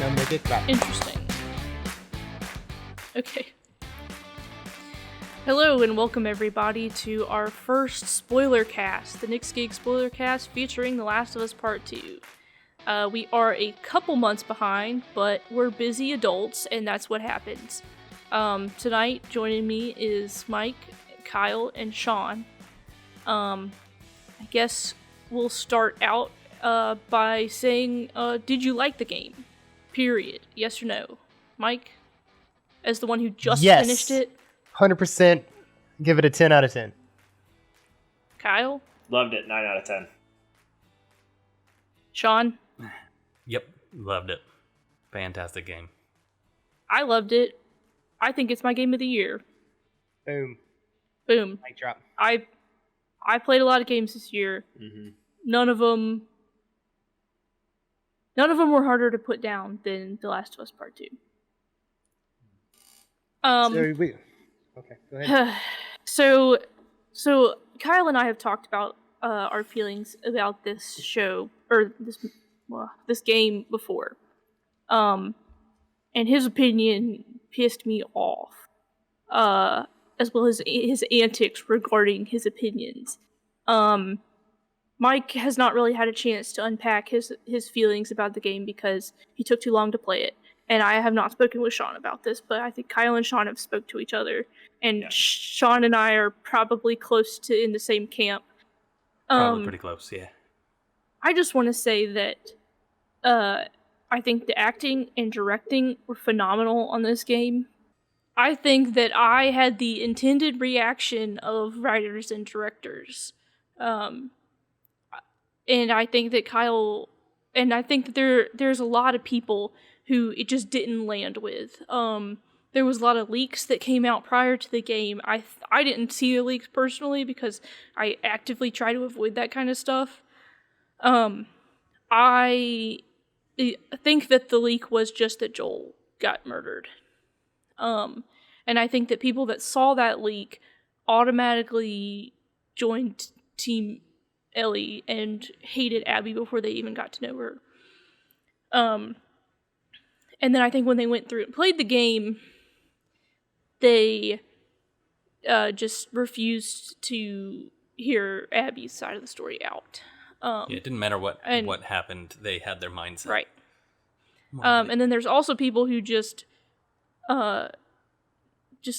No, make it clap. Interesting. Okay. Hello and welcome everybody to our first Spoilercast, the NIXGIG Spoilercast featuring The Last of Us Part 2. We are a couple months behind, but we're busy adults, and that's what happens. Tonight, joining me is Mike, Kyle, and Sean. I guess we'll start out by saying, did you like the game? Period. Yes or no? Mike, as the one who just finished it. 100%. Give it a 10 out of 10. Kyle? Loved it. 9 out of 10. Sean? Yep, loved it. Fantastic game. I loved it. I think it's my game of the year. Boom. Boom. Mic drop. I played a lot of games this year. Mm-hmm. None of them were harder to put down than The Last of Us Part 2. Okay, go ahead. So Kyle and I have talked about our feelings about this show or this game before, and his opinion pissed me off, as well as his antics regarding his opinions. Mike has not really had a chance to unpack his feelings about the game because he took too long to play it. And I have not spoken with Sean about this, but I think Kyle and Sean have spoke to each other. And yeah. Sean and I are probably close to in the same camp. Probably pretty close, yeah. I just want to say that I think the acting and directing were phenomenal on this game. I think that I had the intended reaction of writers and directors. And I think that there's a lot of people who it just didn't land with. There was a lot of leaks that came out prior to the game. I didn't see the leaks personally because I actively try to avoid that kind of stuff. I think that the leak was just that Joel got murdered. And I think that people that saw that leak automatically joined Team Ellie and hated Abby before they even got to know her. And then I think when they went through and played the game, they just refused to hear Abby's side of the story out. It didn't matter what happened; they had their mindset. Right. And then there's also people who just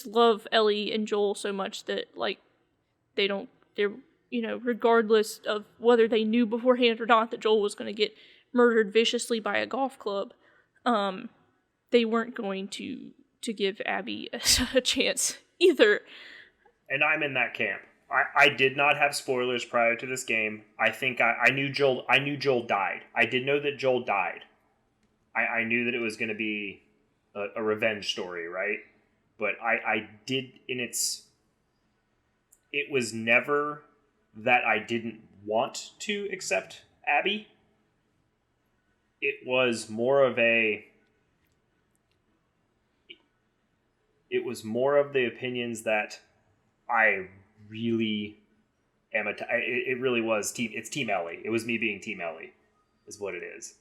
love Ellie and Joel so much that they're regardless of whether they knew beforehand or not that Joel was going to get murdered viciously by a golf club. They weren't going to give Abby a chance either. And I'm in that camp. I did not have spoilers prior to this game. I think I knew Joel died. I did know that Joel died. I knew that it was going to be a revenge story, right? But I did it was never that I didn't want to accept Abby. It was more of the opinions that I really am it really was it's Team Ellie. It was me being Team Ellie is what it is.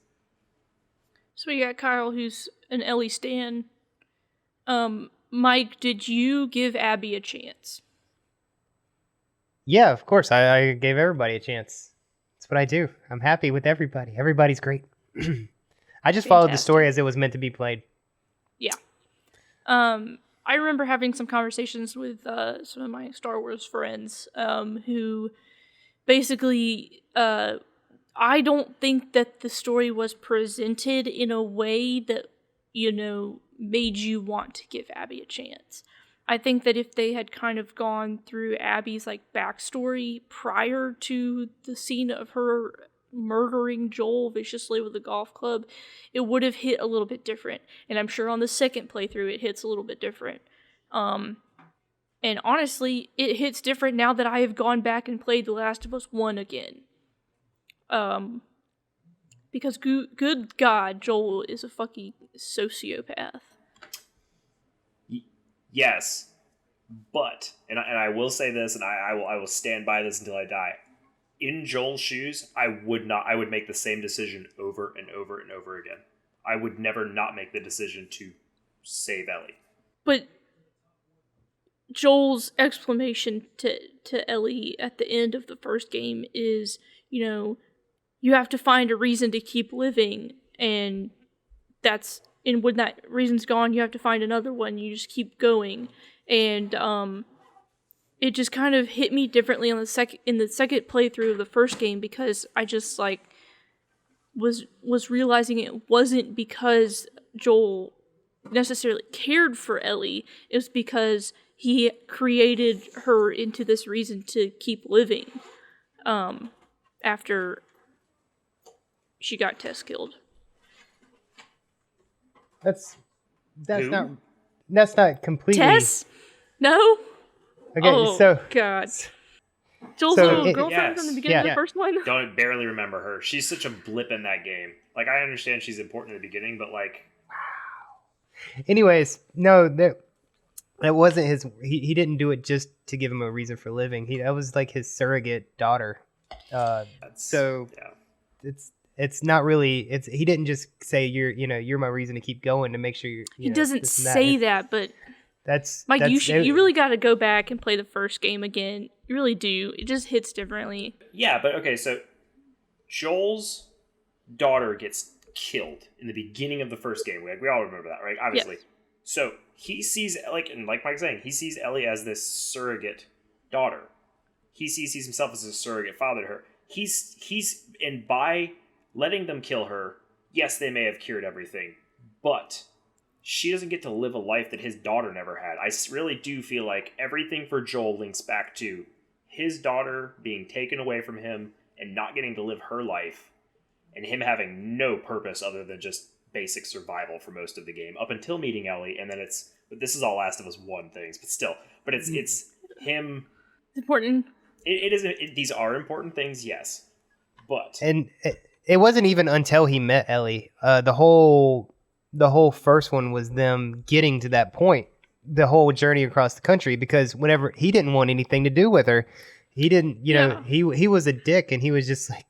So we got Kyle, who's an Ellie stan. Mike, did you give Abby a chance? Yeah, of course. I gave everybody a chance. That's what I do. I'm happy with everybody. Everybody's great. I just followed the story as it was meant to be played. Yeah. I remember having some conversations with some of my Star Wars friends who basically, I don't think that the story was presented in a way that, made you want to give Abby a chance. I think that if they had kind of gone through Abby's backstory prior to the scene of her murdering Joel viciously with a golf club, it would have hit a little bit different. And I'm sure on the second playthrough it hits a little bit different. And honestly, it hits different now that I have gone back and played The Last of Us 1 again. Because good God, Joel is a fucking sociopath. Yes, but and I will say this, and I will stand by this until I die. In Joel's shoes, I would make the same decision over and over and over again. I would never not make the decision to save Ellie. But Joel's exclamation to Ellie at the end of the first game is, you have to find a reason to keep living, and when that reason's gone, you have to find another one. You just keep going, and it just kind of hit me differently in the second playthrough of the first game, because I just was realizing it wasn't because Joel necessarily cared for Ellie. It was because he created her into this reason to keep living after she got Tess killed. That's not completely Tess? No? Okay, God. Joel's little girlfriend from the beginning of the first one? Don't barely remember her. She's such a blip in that game. Like, I understand she's important in the beginning, but like... Wow. Anyways, no, that wasn't his... He didn't do it just to give him a reason for living. That was like his surrogate daughter. It's not really... He didn't just say, you're my reason to keep going, to make sure you're... He doesn't say that, but... That's Mike, you really got to go back and play the first game again. You really do. It just hits differently. Yeah, but okay, so Joel's daughter gets killed in the beginning of the first game. We all remember that, right? Obviously. Yes. So he sees, like Mike's saying, he sees Ellie as this surrogate daughter. He sees himself as a surrogate father to her. And by letting them kill her, yes, they may have cured everything, but she doesn't get to live a life that his daughter never had. I really do feel like everything for Joel links back to his daughter being taken away from him and not getting to live her life, and him having no purpose other than just basic survival for most of the game, up until meeting Ellie, and then this is all Last of Us 1 things, but still. But it's him... It's important. These are important things, yes. But... And it wasn't even until he met Ellie. The whole first one was them getting to that point, the whole journey across the country, because whenever he didn't want anything to do with her, he didn't, he was a dick, and he was just like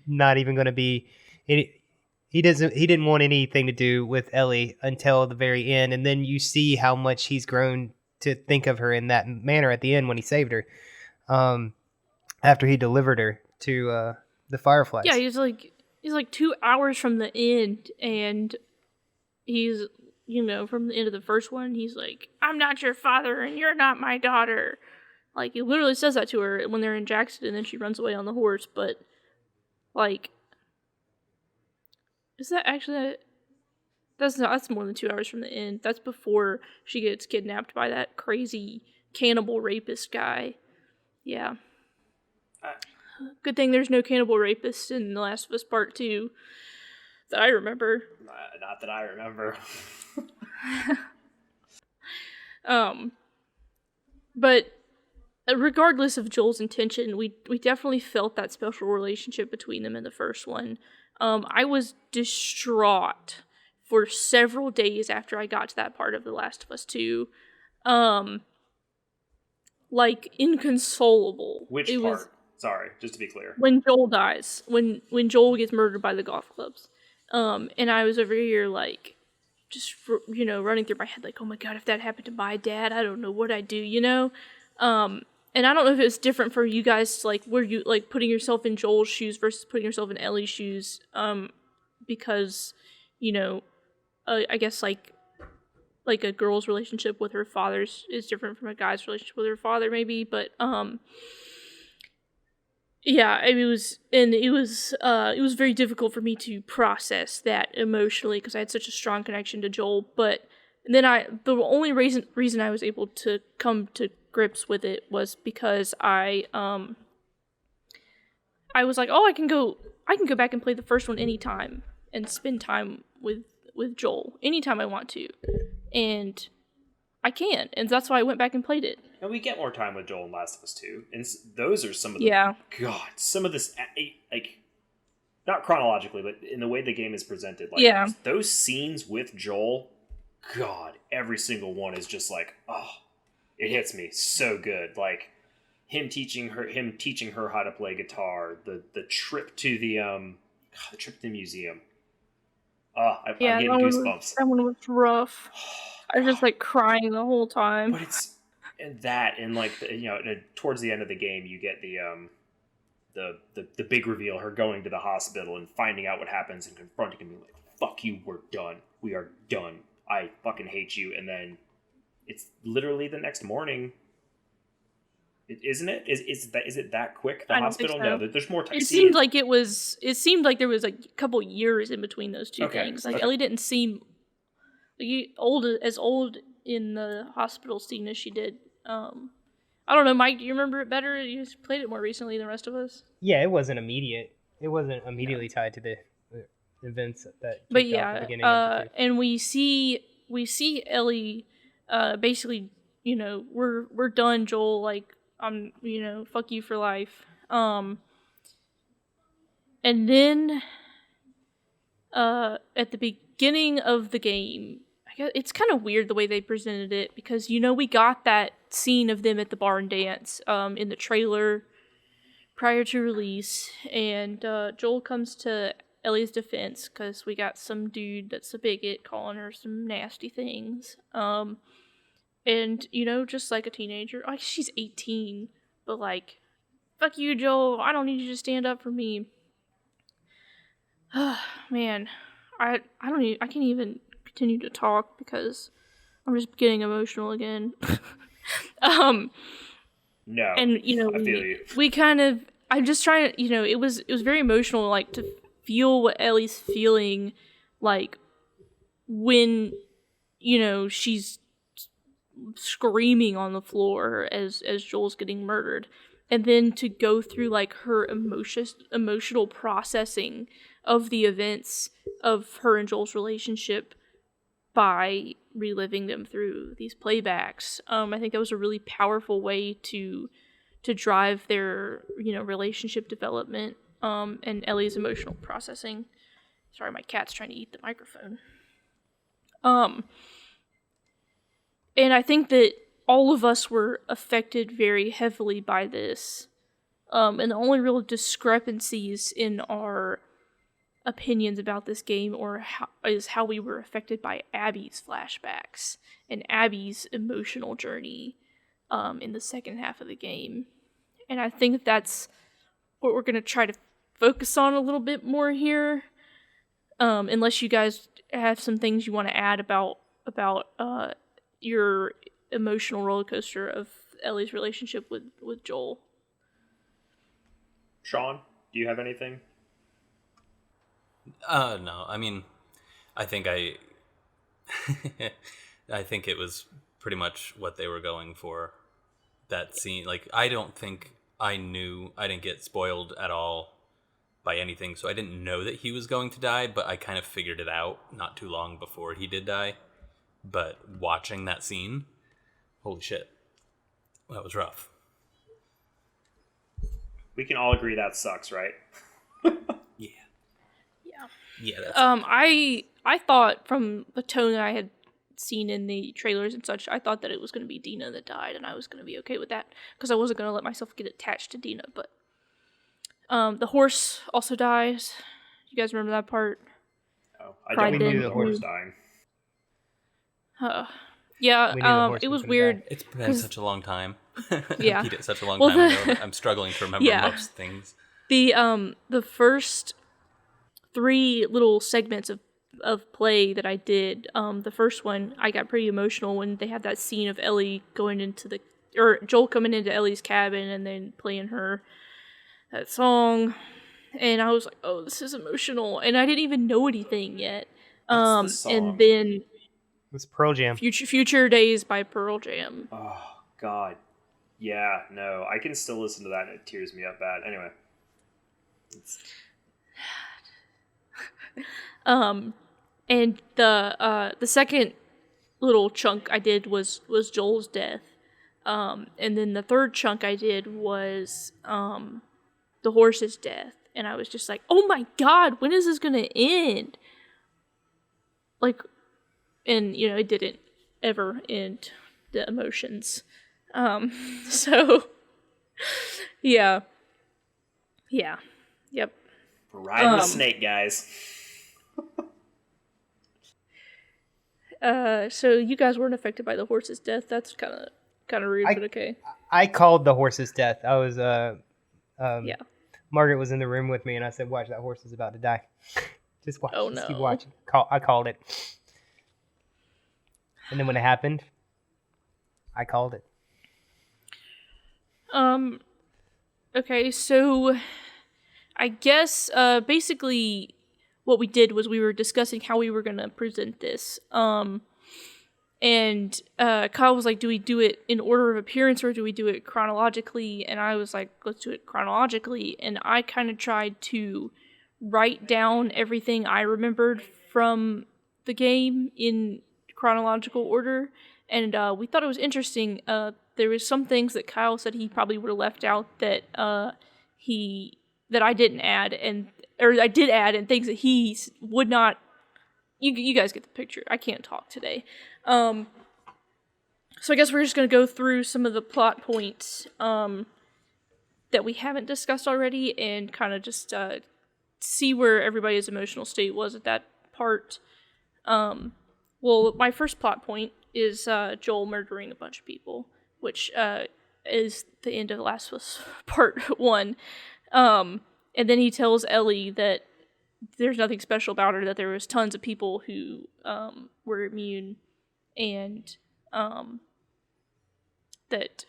not even going to be he didn't want anything to do with Ellie until the very end. And then you see how much he's grown to think of her in that manner at the end when he saved her, after he delivered her to the Fireflies. Yeah, he's like 2 hours from the end, and he's, from the end of the first one, he's like, I'm not your father and you're not my daughter. Like, he literally says that to her when they're in Jackson, and then she runs away on the horse. But, like, is that actually... That's more than 2 hours from the end. That's before she gets kidnapped by that crazy cannibal rapist guy. Yeah. Good thing there's no cannibal rapist in The Last of Us Part 2. That I remember. Not that I remember. But regardless of Joel's intention, we definitely felt that special relationship between them in the first one. I was distraught for several days after I got to that part of The Last of Us 2. Like, inconsolable. Which part? Sorry, just to be clear. When Joel dies. When Joel gets murdered by the golf clubs. And I was over here, like, just, running through my head, like, oh my god, if that happened to my dad, I don't know what I'd do, And I don't know if it's different for you guys, like, were you, like, putting yourself in Joel's shoes versus putting yourself in Ellie's shoes, because, I guess, like a girl's relationship with her father's is different from a guy's relationship with her father, maybe, but, yeah, it was very difficult for me to process that emotionally because I had such a strong connection to Joel. But then the only reason I was able to come to grips with it was because I was like, oh, I can go back and play the first one anytime and spend time with Joel anytime I want to, and I can, and that's why I went back and played it. And we get more time with Joel in Last of Us 2. And those are some of the... God, some of this... Like, not chronologically, but in the way the game is presented. Like, those scenes with Joel, God, every single one is just like, oh, it hits me so good. Like, him teaching her how to play guitar, the trip to the museum. I'm getting goosebumps. That one was rough. I was just like crying the whole time. But it's and like towards the end of the game, you get the big reveal, her going to the hospital and finding out what happens and confronting him, like, "Fuck you, we're done. We are done. I fucking hate you." And then it's literally the next morning. Isn't it? Is it that quick? The hospital? So. No, there's more time. It seemed like it was. It seemed like there was like a couple years in between those two things. Like Ellie didn't seem like as old in the hospital scene as she did. I don't know, Mike. Do you remember it better? You just played it more recently than the rest of us. Yeah, it wasn't immediate. It wasn't immediately tied to the events that. But yeah, at the beginning of the and we see Ellie, basically, we're done, Joel. Like, fuck you for life. And then, at the beginning of the game, I guess it's kind of weird the way they presented it because we got that scene of them at the barn dance, in the trailer prior to release, and Joel comes to Ellie's defense because we got some dude that's a bigot calling her some nasty things. And, just like a teenager, like, she's 18, but, like, fuck you, Joel, I don't need you to stand up for me. Man, I can't even continue to talk because I'm just getting emotional again. No, and, I feel you. We kind of, I'm just trying to, it was very emotional, like, to feel what Ellie's feeling, like, when, she's screaming on the floor as Joel's getting murdered, and then to go through like her emotional processing of the events of her and Joel's relationship by reliving them through these playbacks. I think that was a really powerful way to drive their relationship development, and Ellie's emotional processing. Sorry, my cat's trying to eat the microphone. And I think that all of us were affected very heavily by this. And the only real discrepancies in our opinions about this game is how we were affected by Abby's flashbacks and Abby's emotional journey in the second half of the game. And I think that's what we're going to try to focus on a little bit more here. Unless you guys have some things you want to add about your emotional roller coaster of Ellie's relationship with Joel. Sean, do you have anything? No. I mean, I think I think it was pretty much what they were going for. That scene, like, I don't think I didn't get spoiled at all by anything, so I didn't know that he was going to die, but I kind of figured it out not too long before he did die. But watching that scene, holy shit, that was rough. We can all agree that sucks, right? Yeah. That's I thought from the tone that I had seen in the trailers and such, I thought that it was going to be Dina that died, and I was going to be okay with that because I wasn't going to let myself get attached to Dina. But the horse also dies. You guys remember that part? Oh, I don't remember the horse dying. Yeah, it was weird. It's been such a long time. Yeah. Beat it such a long time ago. I'm struggling to remember most things. The first 3 little segments of play that I did, the first one, I got pretty emotional when they had that scene of Ellie Joel coming into Ellie's cabin and then playing her that song. And I was like, oh, this is emotional. And I didn't even know anything yet. And then it's Pearl Jam. Future Days by Pearl Jam. Oh, God. Yeah, no. I can still listen to that and it tears me up bad. Anyway. And the second little chunk I did was Joel's death. And then the third chunk I did was the horse's death. And I was just like, oh my God, when is this gonna end? Like, and it didn't ever end, the emotions. So yeah. Yep. We're riding the snake, guys. So you guys weren't affected by the horse's death. That's kind of rude, but okay. I called the horse's death. I was Yeah. Margaret was in the room with me, and I said, "Watch, that horse is about to die. Just watch. Oh, Just keep no. watching." I called it, and then when it happened, I called it. Okay, so I guess basically what we did was we were discussing how we were going to present this. And Kyle was like, do we do it in order of appearance or do we do it chronologically? And I was like, let's do it chronologically. And I kind of tried to write down everything I remembered from the game in chronological order. And we thought it was interesting. There was some things that Kyle said he probably would have left out that that I didn't add, or I did add, and things that he would not. You guys get the picture. I can't talk today. So I guess we're just going to go through some of the plot points that we haven't discussed already and kind of just see where everybody's emotional state was at that part. Well, my first plot point is Joel murdering a bunch of people, which is the end of The Last of Us Part 1. And then he tells Ellie that there's nothing special about her, that there was tons of people who were immune, and that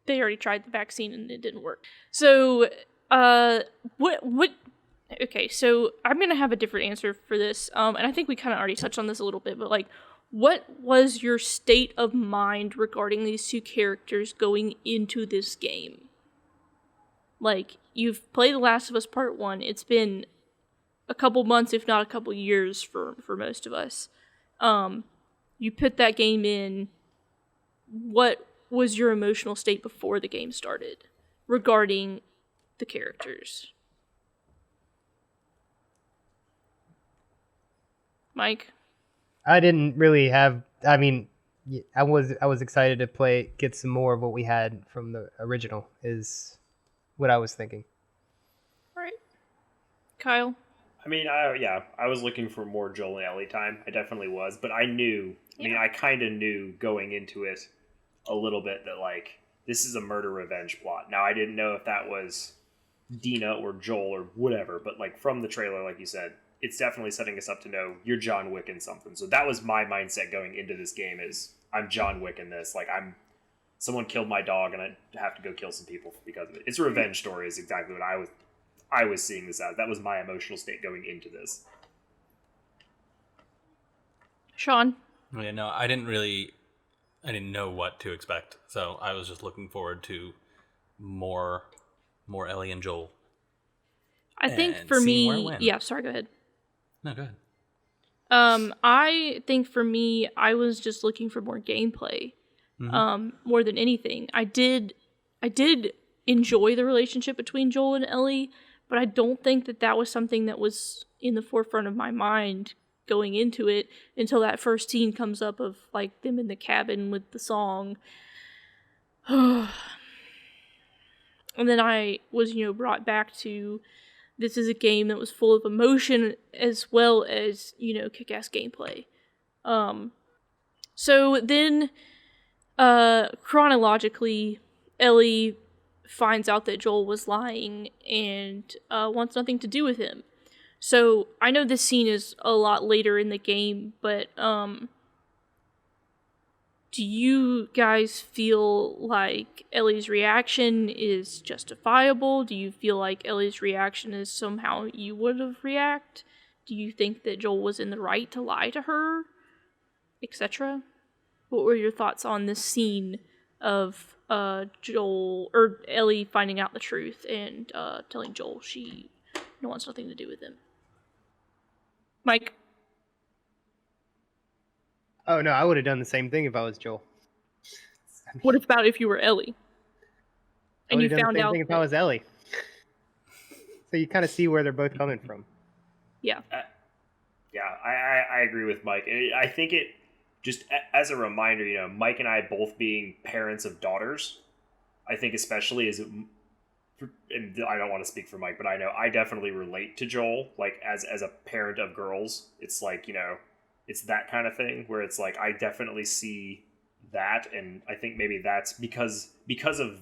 they already tried the vaccine and it didn't work. So, okay, so I'm going to have a different answer for this, and I think we kind of already touched on this a little bit, but, like, what was your state of mind regarding these two characters going into this game? Like, you've played The Last of Us Part 1, it's been a couple months, if not a couple years for most of us. You put that game in. What was your emotional state before the game started regarding the characters? Mike? I didn't really have. I mean, I was excited to get some more of what we had from the original. Is what I was thinking. All right, Kyle. I mean, I was looking for more Joel and Ellie time. I definitely was, but I knew. I mean, I kind of knew going into it a little bit that, like, this is a murder revenge plot. Now, I didn't know if that was Dina or Joel or whatever, but, like, from the trailer, like you said, it's definitely setting us up to know you're John Wick in something. So that was my mindset going into this game: is I'm John Wick in this. Like, someone killed my dog and I have to go kill some people because of it. It's a revenge story. Is exactly what I was seeing this as. That was my emotional state going into this. Sean? Yeah, no, I didn't know what to expect. So I was just looking forward to more Ellie and Joel. I think for me, yeah, sorry, go ahead. No, go ahead. I think for me, I was just looking for more gameplay, more than anything. I did enjoy the relationship between Joel and Ellie, but I don't think that was something that was in the forefront of my mind going into it until that first scene comes up of, like, them in the cabin with the song. And then I was, brought back to, this is a game that was full of emotion as well as, kick-ass gameplay. So then, chronologically, Ellie finds out that Joel was lying and wants nothing to do with him. So I know this scene is a lot later in the game, but do you guys feel like Ellie's reaction is justifiable? Do you feel like Ellie's reaction is somehow you would have react? Do you think that Joel was in the right to lie to her, etc.? What were your thoughts on this scene of Joel or Ellie finding out the truth and telling Joel she wants nothing to do with him? Mike? Oh no, I would have done the same thing if I was Joel. What about if you were Ellie? And you found out if I was Ellie. So you kind of see where they're both coming from. Yeah. I agree with Mike. I think it just as a reminder, Mike and I both being parents of daughters, I think especially and I don't want to speak for Mike, but I know I definitely relate to Joel, like as a parent of girls. It's like, It's that kind of thing where it's like I definitely see that, and I think maybe that's because of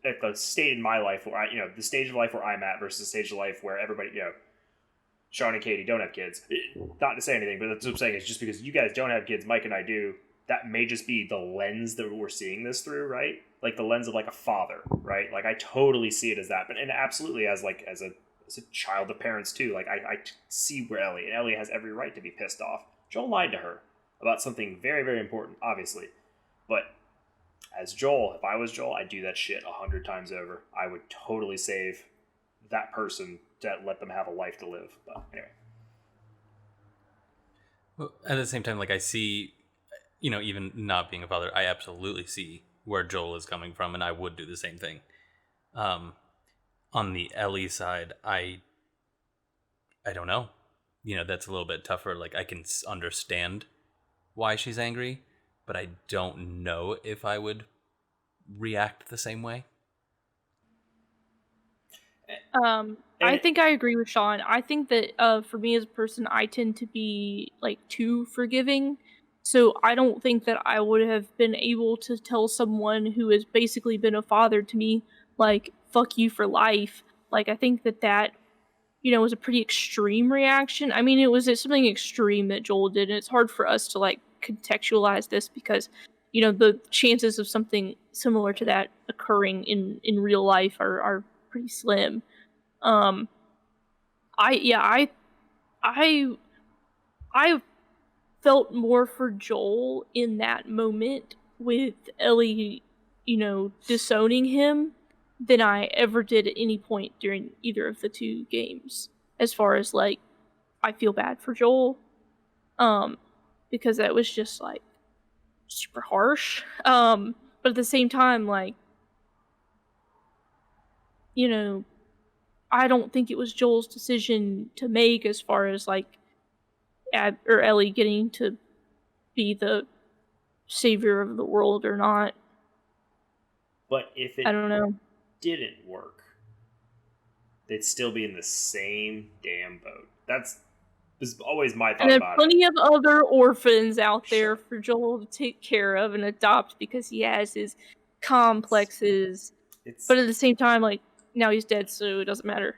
at the state in my life where the stage of life where I'm at versus the stage of life where everybody, Sean and Katie don't have kids. Not to say anything, but that's what I'm saying. Is just because you guys don't have kids, Mike and I do. That may just be the lens that we're seeing this through, right? Like the lens of like a father, right? Like I totally see it as that, but and absolutely as a child of parents too. Like I see where Ellie, and Ellie has every right to be pissed off. Joel lied to her about something very, very important, obviously, but as Joel, if I was Joel, I'd do that shit 100 times over. I would totally save that person to let them have a life to live. But anyway. Well, at the same time, like I see, even not being a father, I absolutely see where Joel is coming from, and I would do the same thing. On the Ellie side, I don't know. That's a little bit tougher. Like I can understand why she's angry, but I don't know if I would react the same way. I think I agree with Sean. I think that for me as a person, I tend to be like too forgiving. So I don't think that I would have been able to tell someone who has basically been a father to me, like, fuck you for life. Like, I think that was a pretty extreme reaction. I mean, it was something extreme that Joel did, and it's hard for us to, like, contextualize this because, the chances of something similar to that occurring in real life are pretty slim. I felt more for Joel in that moment with Ellie, disowning him than I ever did at any point during either of the two games. As far as like, I feel bad for Joel, because that was just like super harsh. But at the same time, like, I don't think it was Joel's decision to make as far as like Ellie getting to be the savior of the world or not. But if it I don't know. didn't work, they'd still be in the same damn boat. That's always my thought And about it. there's plenty of other orphans out there for Joel to take care of and adopt because he has his complexes. But at the same time, like, now he's dead, so it doesn't matter.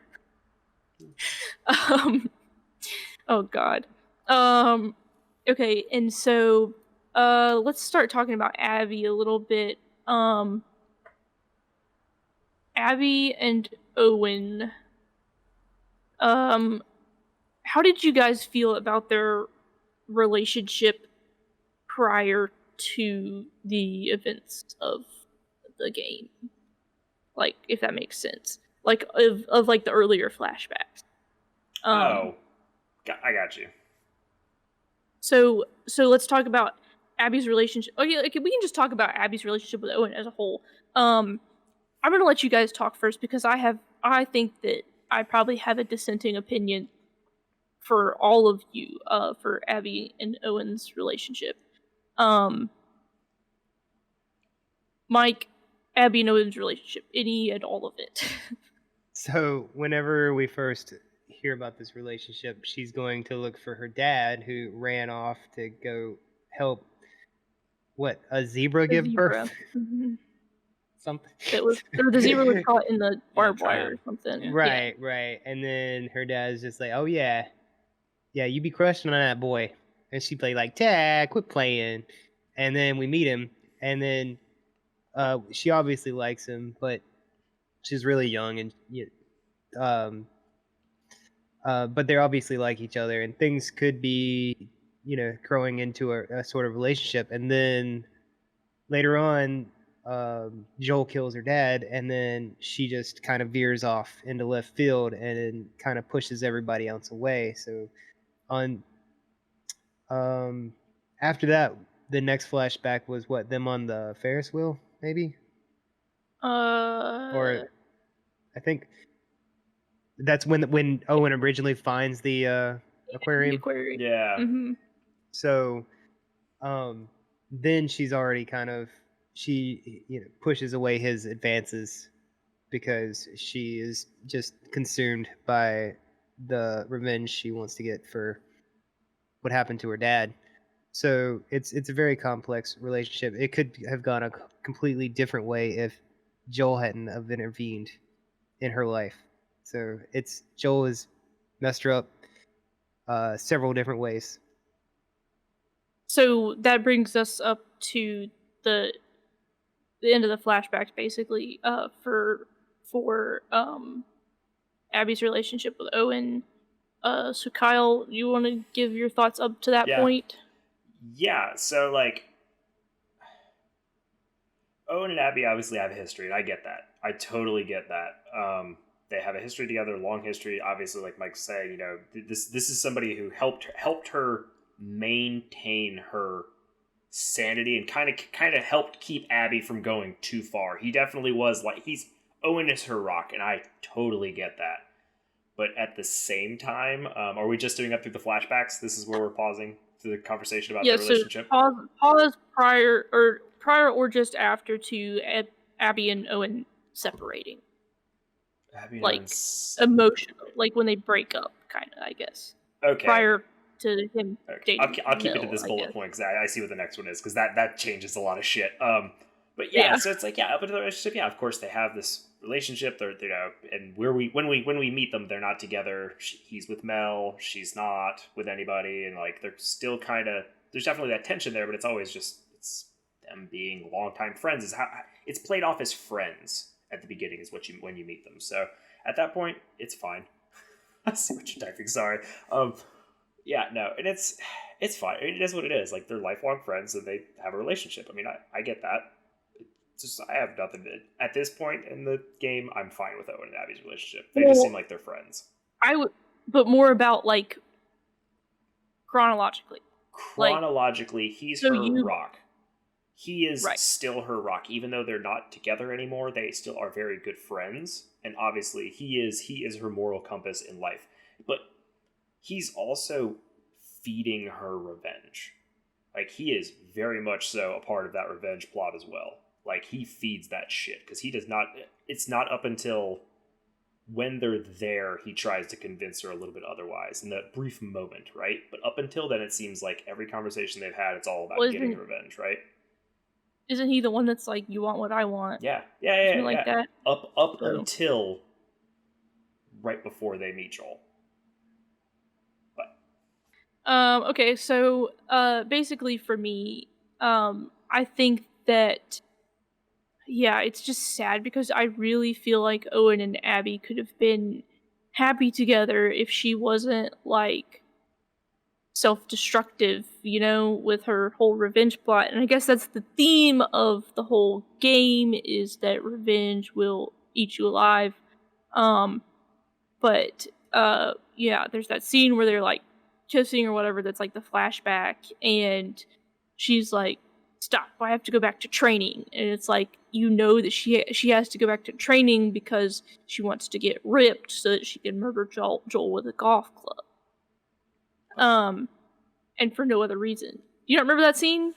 Oh god. Okay, and so let's start talking about Abby a little bit. Abby and Owen. How did you guys feel about their relationship prior to the events of the game? Like, if that makes sense. Like, of like the earlier flashbacks. I got you. So let's talk about Abby's relationship. Okay, we can just talk about Abby's relationship with Owen as a whole. I'm gonna let you guys talk first because I think that I probably have a dissenting opinion for all of you, for Abby and Owen's relationship. Mike, Abby and Owen's relationship, any and all of it. So whenever we first hear about this relationship, she's going to look for her dad who ran off to go help a zebra give birth? Mm-hmm. Something. The zebra was caught in the barbed wire or something. Yeah. Right. And then her dad's just like, oh yeah, you be crushing on that boy. And she play like, Dad, quit playing. And then we meet him, and then she obviously likes him, but she's really young, and but they obviously like each other, and things could be, growing into a sort of relationship. And then later on, Joel kills her dad, and then she just kind of veers off into left field and kind of pushes everybody else away. So after that, the next flashback was them on the Ferris wheel, maybe? Or I think that's when Owen originally finds the aquarium. The aquarium. Yeah. Mm-hmm. So then she's already she pushes away his advances because she is just consumed by the revenge she wants to get for what happened to her dad. So it's a very complex relationship. It could have gone a completely different way if Joel hadn't have intervened in her life. So Joel has messed her up several different ways. So that brings us up to the end of the flashbacks, basically, for Abby's relationship with Owen. So Kyle, you want to give your thoughts up to that point? Yeah, so like Owen and Abby obviously have a history, and I get that. I totally get that. They have a history together, long history. Obviously, like Mike said, you know, this is somebody who helped her maintain her sanity and kind of helped keep Abby from going too far. He definitely was like Owen is her rock, and I totally get that. But at the same time, are we just doing up through the flashbacks? This is where we're pausing to the conversation about the relationship. So pause prior or just after to Abby and Owen separating. Abby and like Owen's... emotional, like when they break up, kind of, I guess. Okay. Prior to him dating. I'll keep it to this bullet point because I see what the next one is, because that changes a lot of shit. But yeah, so it's like, yeah, up into the relationship, yeah, of course they have this relationship. They're you know, and when we meet them, they're not together. He's with Mel, she's not with anybody, and like they're still kind of, there's definitely that tension there, but it's always just it's them being longtime friends. Is how it's played off as friends at the beginning is when you meet them. So at that point, it's fine. I see what you're typing. Sorry. Yeah, no, and it's fine. I mean, it is what it is. Like, they're lifelong friends and they have a relationship. I mean, I get that. It's just, I have nothing to... At this point in the game, I'm fine with Owen and Abby's relationship. They just seem like they're friends. I would... But more about, like, chronologically. Chronologically, he's her rock. He is still her rock. Even though they're not together anymore, they still are very good friends. And obviously, he is her moral compass in life. But he's also feeding her revenge. Like, he is very much so a part of that revenge plot as well. Like, he feeds that shit, because he does not... It's not up until when they're there, he tries to convince her a little bit otherwise, in that brief moment, right? But up until then, it seems like every conversation they've had, it's all about getting revenge, right? Isn't he the one that's like, you want what I want? Yeah. Like that? Up until right before they meet Joel. Okay, so basically for me, I think that, yeah, it's just sad because I really feel like Owen and Abby could have been happy together if she wasn't, like, self-destructive, you know, with her whole revenge plot. And I guess that's the theme of the whole game, is that revenge will eat you alive. But yeah, there's that scene where they're, like, kissing or whatever, that's like the flashback, and she's like, stop, I have to go back to training. And it's like, you know that she has to go back to training because she wants to get ripped so that she can murder Joel with a golf club. And for no other reason. You don't remember that scene?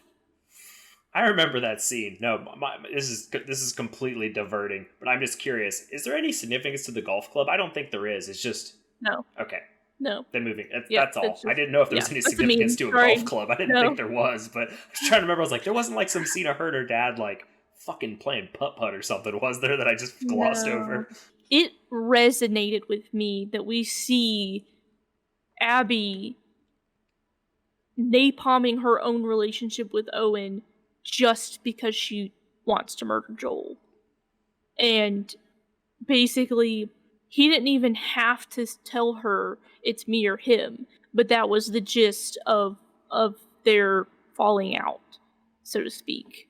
I remember that scene. No, this is completely diverting, but I'm just curious, is there any significance to the golf club? I don't think there is. It's just... No. Okay. No. Then moving. That's all. I didn't know if there was any significance to a golf club. I didn't think there was, but I was trying to remember. I was like, there wasn't like some scene of her and her dad like fucking playing putt-putt or something, was there, that I just glossed over? It resonated with me that we see Abby napalming her own relationship with Owen just because she wants to murder Joel. And basically, he didn't even have to tell her it's me or him, but that was the gist of their falling out, so to speak.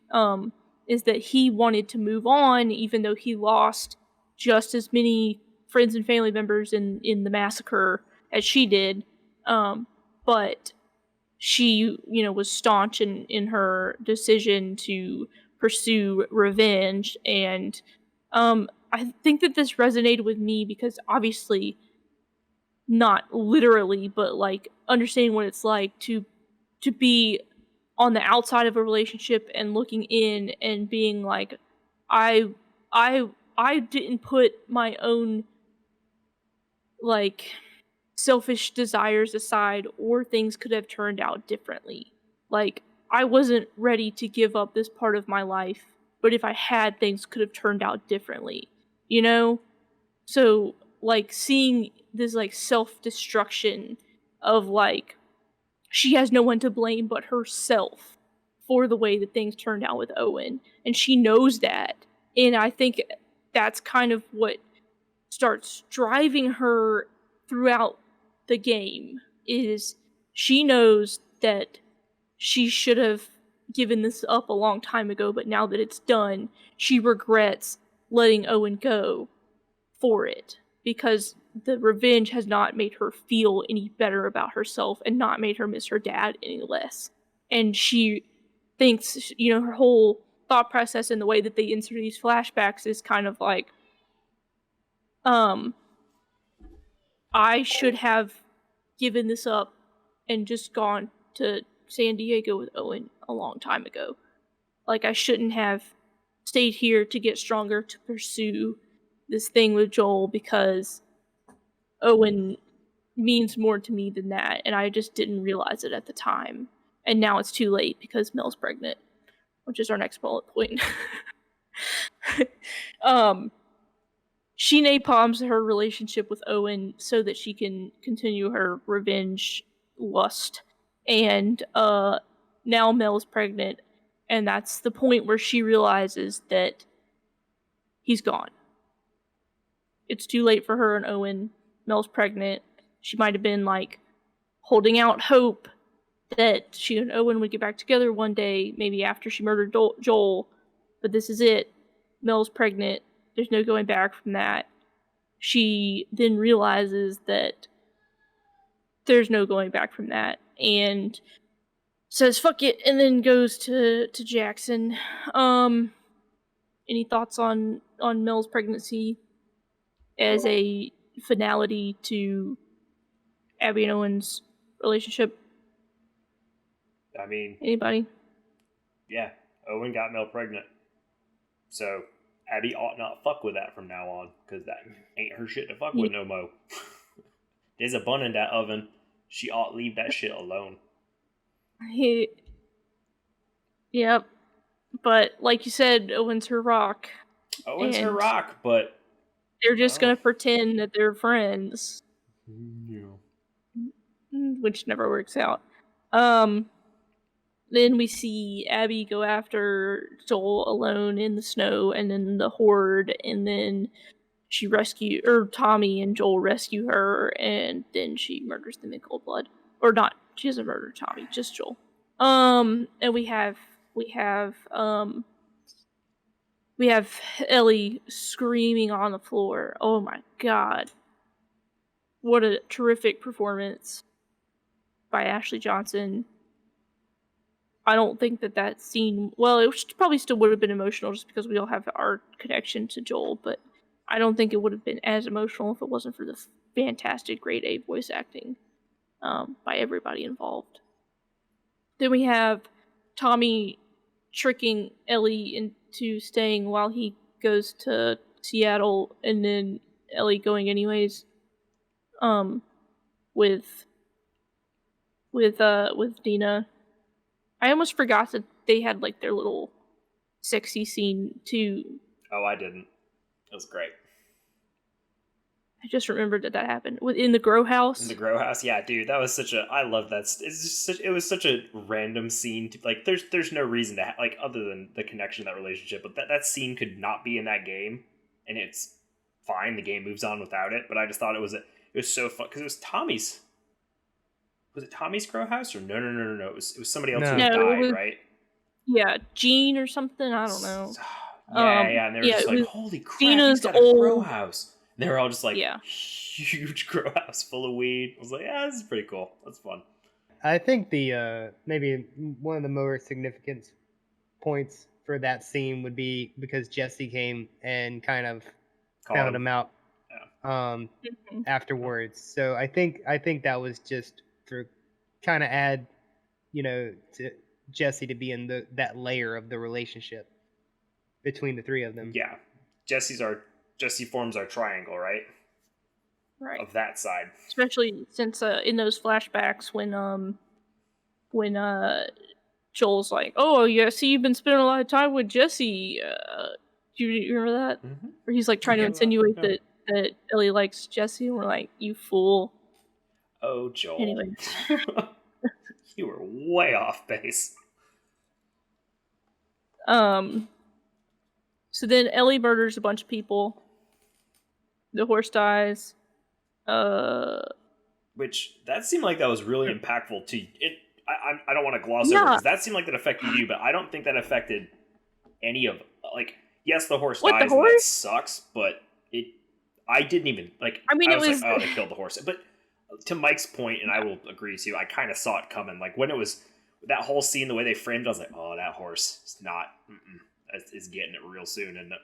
Is that he wanted to move on, even though he lost just as many friends and family members in the massacre as she did. But she, you know, was staunch in her decision to pursue revenge, and I think that this resonated with me because obviously, not literally, but like understanding what it's like to be on the outside of a relationship and looking in and being like, I didn't put my own like selfish desires aside, or things could have turned out differently. Like, I wasn't ready to give up this part of my life, but if I had, things could have turned out differently, you know? So, like, seeing this, like, self-destruction of, like, she has no one to blame but herself for the way that things turned out with Owen, and she knows that. And I think that's kind of what starts driving her throughout the game, is she knows that she should have given this up a long time ago, but now that it's done, she regrets letting Owen go for it, because the revenge has not made her feel any better about herself and not made her miss her dad any less. And she thinks, her whole thought process and the way that they insert these flashbacks is kind of like, I should have given this up and just gone to San Diego with Owen a long time ago. Like, I shouldn't have stayed here to get stronger to pursue this thing with Joel, because Owen means more to me than that, and I just didn't realize it at the time. And now it's too late because Mel's pregnant, which is our next bullet point. She napalms her relationship with Owen so that she can continue her revenge lust. And now Mel's pregnant, and that's the point where she realizes that he's gone. It's too late for her and Owen. Mel's pregnant. She might have been, like, holding out hope that she and Owen would get back together one day, maybe after she murdered Joel. But this is it. Mel's pregnant. There's no going back from that. She then realizes that there's no going back from that, and says fuck it, and then goes to Jackson. Any thoughts on Mel's pregnancy as a finality to Abby and Owen's relationship? I mean, Anybody? Yeah, Owen got Mel pregnant. So Abby ought not fuck with that from now on, because that ain't her shit to fuck with no mo. There's a bun in that oven. She ought leave that shit alone. Yep. But like you said, Owen's her rock. Owen's her rock, but they're just gonna pretend that they're friends. Yeah. Which never works out. Then we see Abby go after Joel alone in the snow, and then the horde, and then Tommy and Joel rescue her, and then she murders them in cold blood. Or not, she doesn't murder Tommy, just Joel. And we have Ellie screaming on the floor. Oh my god. What a terrific performance by Ashley Johnson. I don't think that scene... Well, it probably still would have been emotional just because we all have our connection to Joel, but I don't think it would have been as emotional if it wasn't for the fantastic grade A voice acting by everybody involved. Then we have Tommy tricking Ellie into staying while he goes to Seattle, and then Ellie going anyways. With Dina. I almost forgot that they had like their little sexy scene too. Oh, I didn't. It was great. I just remembered that happened in the grow house. In the grow house, yeah, dude, that was such a. I love that. It was such a random scene. Like, there's no reason to like other than the connection of that relationship. But that scene could not be in that game, and it's fine. The game moves on without it. But I just thought it was so fun because it was Tommy's. Was it Tommy's grow house or no? It was somebody else who died, right? Yeah, Gene or something. I don't know. Yeah, and they were just like, "Holy crap, Dina's he's got a grow house." And they were all just like, huge grow house full of weed. I was like, "Yeah, this is pretty cool. That's fun." I think the maybe one of the more significant points for that scene would be because Jesse came and kind of found him out afterwards. So I think that was just for kind of add, to Jesse to be in that layer of the relationship between the three of them. Yeah, Jesse forms our triangle, right? Right. of that side. Especially since in those flashbacks when Joel's like, "Oh yeah, see, you've been spending a lot of time with Jesse." Do you remember that? Mm-hmm. Where he's like trying to Yeah. insinuate Yeah. that Ellie likes Jesse, and we're like, "You fool." Oh, Joel. Anyways. You were way off base. So then Ellie murders a bunch of people. The horse dies. Which, that seemed like that was really impactful to it. I don't want to gloss over, because that seemed like that affected you, but I don't think that affected any of, like, yes, the horse dies, and that sucks, but I didn't even, like, I was like, oh, they killed the horse. But to Mike's point, and I will agree to, I kind of saw it coming. Like, when it was, that whole scene, the way they framed it, I was like, oh, that horse is not, is getting it real soon, isn't it?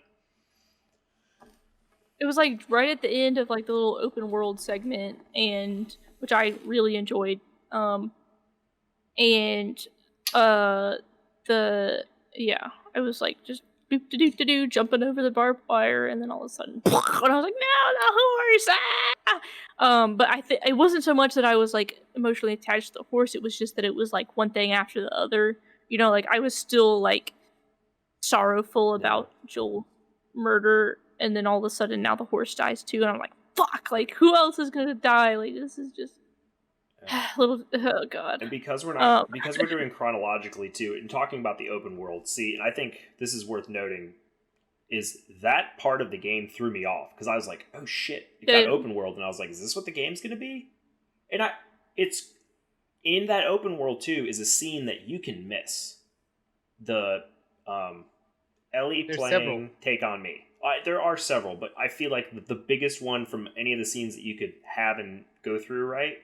It was like right at the end of like the little open world segment, and which I really enjoyed. I was like just boop de doo de doo jumping over the barbed wire, and then all of a sudden, and I was like, no, the horse! Ah! But it wasn't so much that I was like emotionally attached to the horse. It was just that it was like one thing after the other. You know, like I was still like sorrowful about Joel's murder, and then all of a sudden now the horse dies too, and I'm like, fuck, like who else is gonna die? Like this is just little, oh god. And because we're not because we're doing chronologically too, and talking about the open world, and I think this is worth noting, is that part of the game threw me off, because I was like, oh shit, it got open world, and I was like, is this what the game's gonna be? And it's in that open world too is a scene that you can miss. The Ellie playing several. Take on Me. There are several, but I feel like the biggest one from any of the scenes that you could have and go through, right?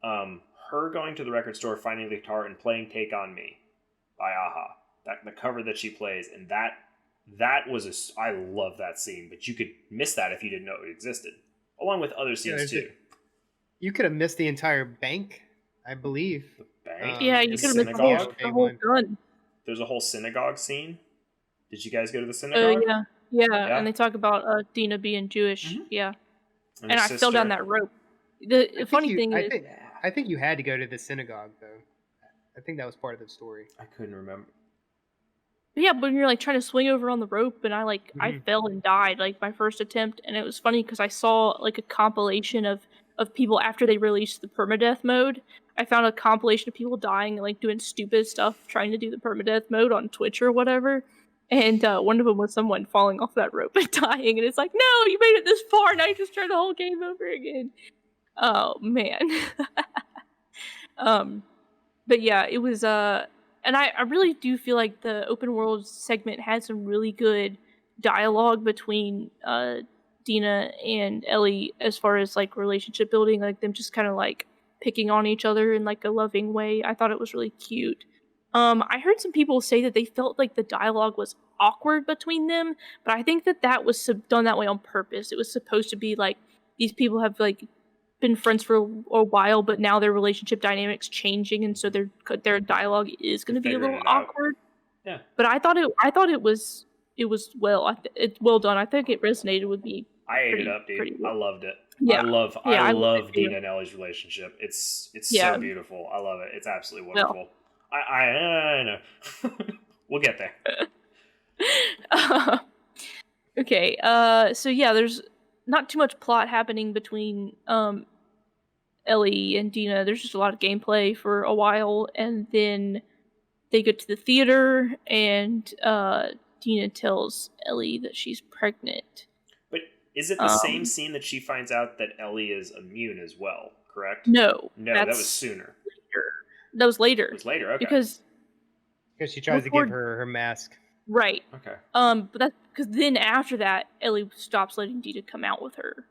Her going to the record store, finding the guitar, and playing Take On Me by Aha. The cover that she plays, and that was I love that scene, but you could miss that if you didn't know it existed, along with other scenes too. You could have missed the entire bank, I believe. The bank? Yeah, you could have missed the whole gun. There's a whole synagogue scene. Did you guys go to the synagogue? Yeah, and they talk about Dina being Jewish. Mm-hmm. Yeah, and I fell down that rope. The funny thing is, I think you had to go to the synagogue though. I think that was part of the story. I couldn't remember. But yeah, when you're like trying to swing over on the rope, and I fell and died like my first attempt, and it was funny because I saw like a compilation of people after they released the permadeath mode. I found a compilation of people dying and like doing stupid stuff trying to do the permadeath mode on Twitch or whatever. And one of them was someone falling off that rope and dying, and it's like, no, you made it this far, now you just try the whole game over again. Oh man. But yeah, it was and I really do feel like the open world segment had some really good dialogue between Dina and Ellie as far as like relationship building, like them just kind of like picking on each other in like a loving way. I thought it was really cute. I heard some people say that they felt like the dialogue was awkward between them, but I think that was done that way on purpose. It was supposed to be like these people have like been friends for a while, but now their relationship dynamics changing, and so their dialogue is going to be a little awkward. Yeah, but I thought it was well done. I think it resonated with me. I ate it up, dude. Well. I loved it. Yeah. I love Dina and Ellie's relationship. It's so beautiful. I love it. It's absolutely wonderful. Well, I know. We'll get there. Okay. So yeah, there's not too much plot happening between Ellie and Dina. There's just a lot of gameplay for a while, and then they go to the theater, and Dina tells Ellie that she's pregnant. But is it the same scene that she finds out that Ellie is immune as well, correct? No, that was sooner. Later. That was later. It was later, okay. Because she tries to give her mask. Right. Okay. But that's because then after that, Ellie stops letting Dina come out with her.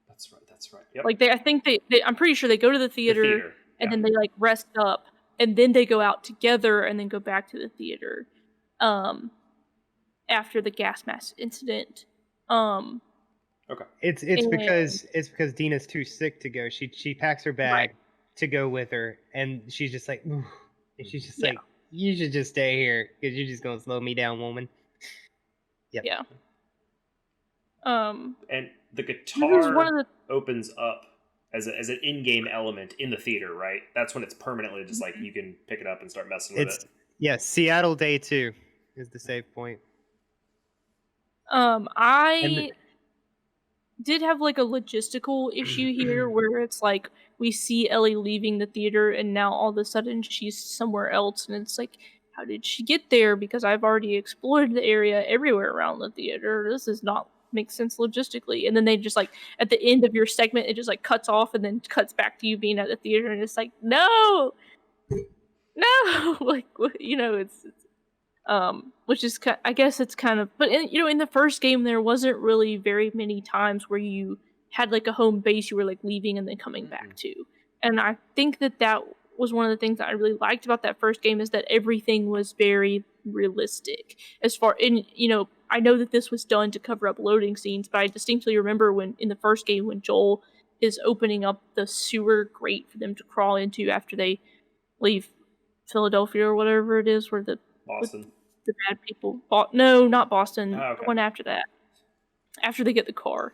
That's right. Yep. Like I think I'm pretty sure they go to the theater and then they like rest up, and then they go out together and then go back to the theater. After the gas mask incident. Okay. It's because Dina's too sick to go. She packs her bag to go with her, and she's just like, ooh. And she's just like, you should just stay here because you're just gonna slow me down, woman. Yep. Yeah. And the It was one guitar of opens up as an in-game element in the theater, right? That's when it's permanently just like you can pick it up and start messing with it. Yeah, Seattle Day 2 is the save point. I did have like a logistical issue here where it's like we see Ellie leaving the theater and now all of a sudden she's somewhere else, and it's like, how did she get there? Because I've already explored the area everywhere around the theater. This does not make sense logistically. And then they just like at the end of your segment, it just like cuts off and then cuts back to you being at the theater, and it's like, no, like it's which is I guess it's kind of, but in the first game there wasn't really very many times where you had like a home base you were like leaving and then coming back to, and I think that was one of the things that I really liked about that first game, is that everything was very realistic as far in I know that this was done to cover up loading scenes, but I distinctly remember when in the first game when Joel is opening up the sewer grate for them to crawl into after they leave Philadelphia or whatever it is, where the Boston. the bad people. No, not Boston. Oh, okay. The one after that. After they get the car.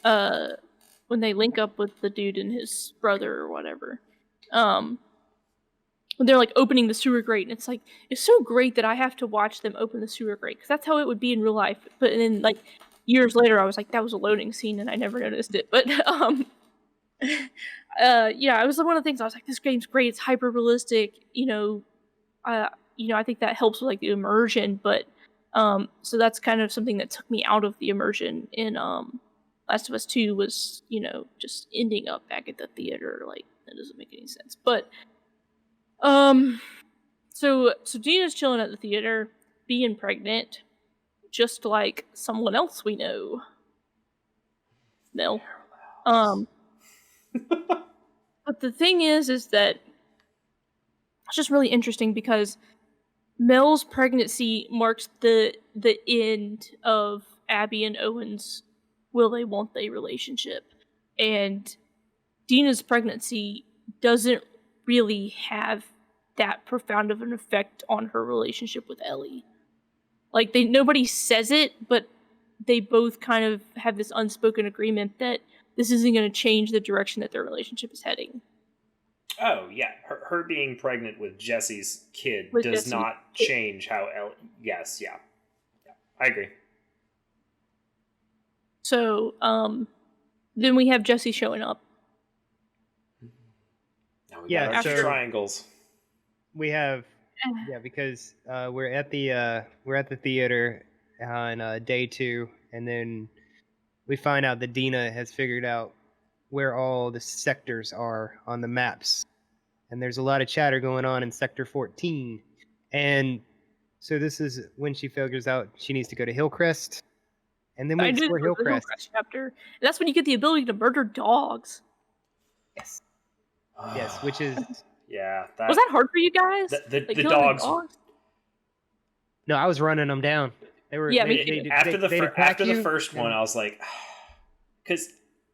When they link up with the dude and his brother or whatever. When they're like opening the sewer grate, and it's like, it's so great that I have to watch them open the sewer grate, because that's how it would be in real life. But then like years later I was like, that was a loading scene and I never noticed it. But yeah, it was one of the things I was like, this game's great, it's hyper realistic, I think that helps with like the immersion, but so that's kind of something that took me out of the immersion in Last of Us 2 was, just ending up back at the theater. Like, that doesn't make any sense. But so Dina's chilling at the theater, being pregnant, just like someone else we know. Mel. But the thing is that it's just really interesting because Mel's pregnancy marks the end of Abby and Owen's will they won't they relationship, and Dina's pregnancy doesn't really have that profound of an effect on her relationship with Ellie. Like, nobody says it, but they both kind of have this unspoken agreement that this isn't going to change the direction that their relationship is heading. Oh, yeah. Her being pregnant with Jesse's kid does not change how Ellie... Yes, yeah. I agree. So, then we have Jesse showing up. Now we got our triangles. We have... Yeah, because we're at the theater on day 2, and then we find out that Dina has figured out where all the sectors are on the maps, and there's a lot of chatter going on in Sector 14, and so this is when she figures out she needs to go to Hillcrest, and then we explore Hillcrest. Chapter. And that's when you get the ability to murder dogs. Yes. Yes, which is... Yeah. Was that hard for you guys? The dogs... No, I was running them down. They were... Yeah, after the first one, I was like... Because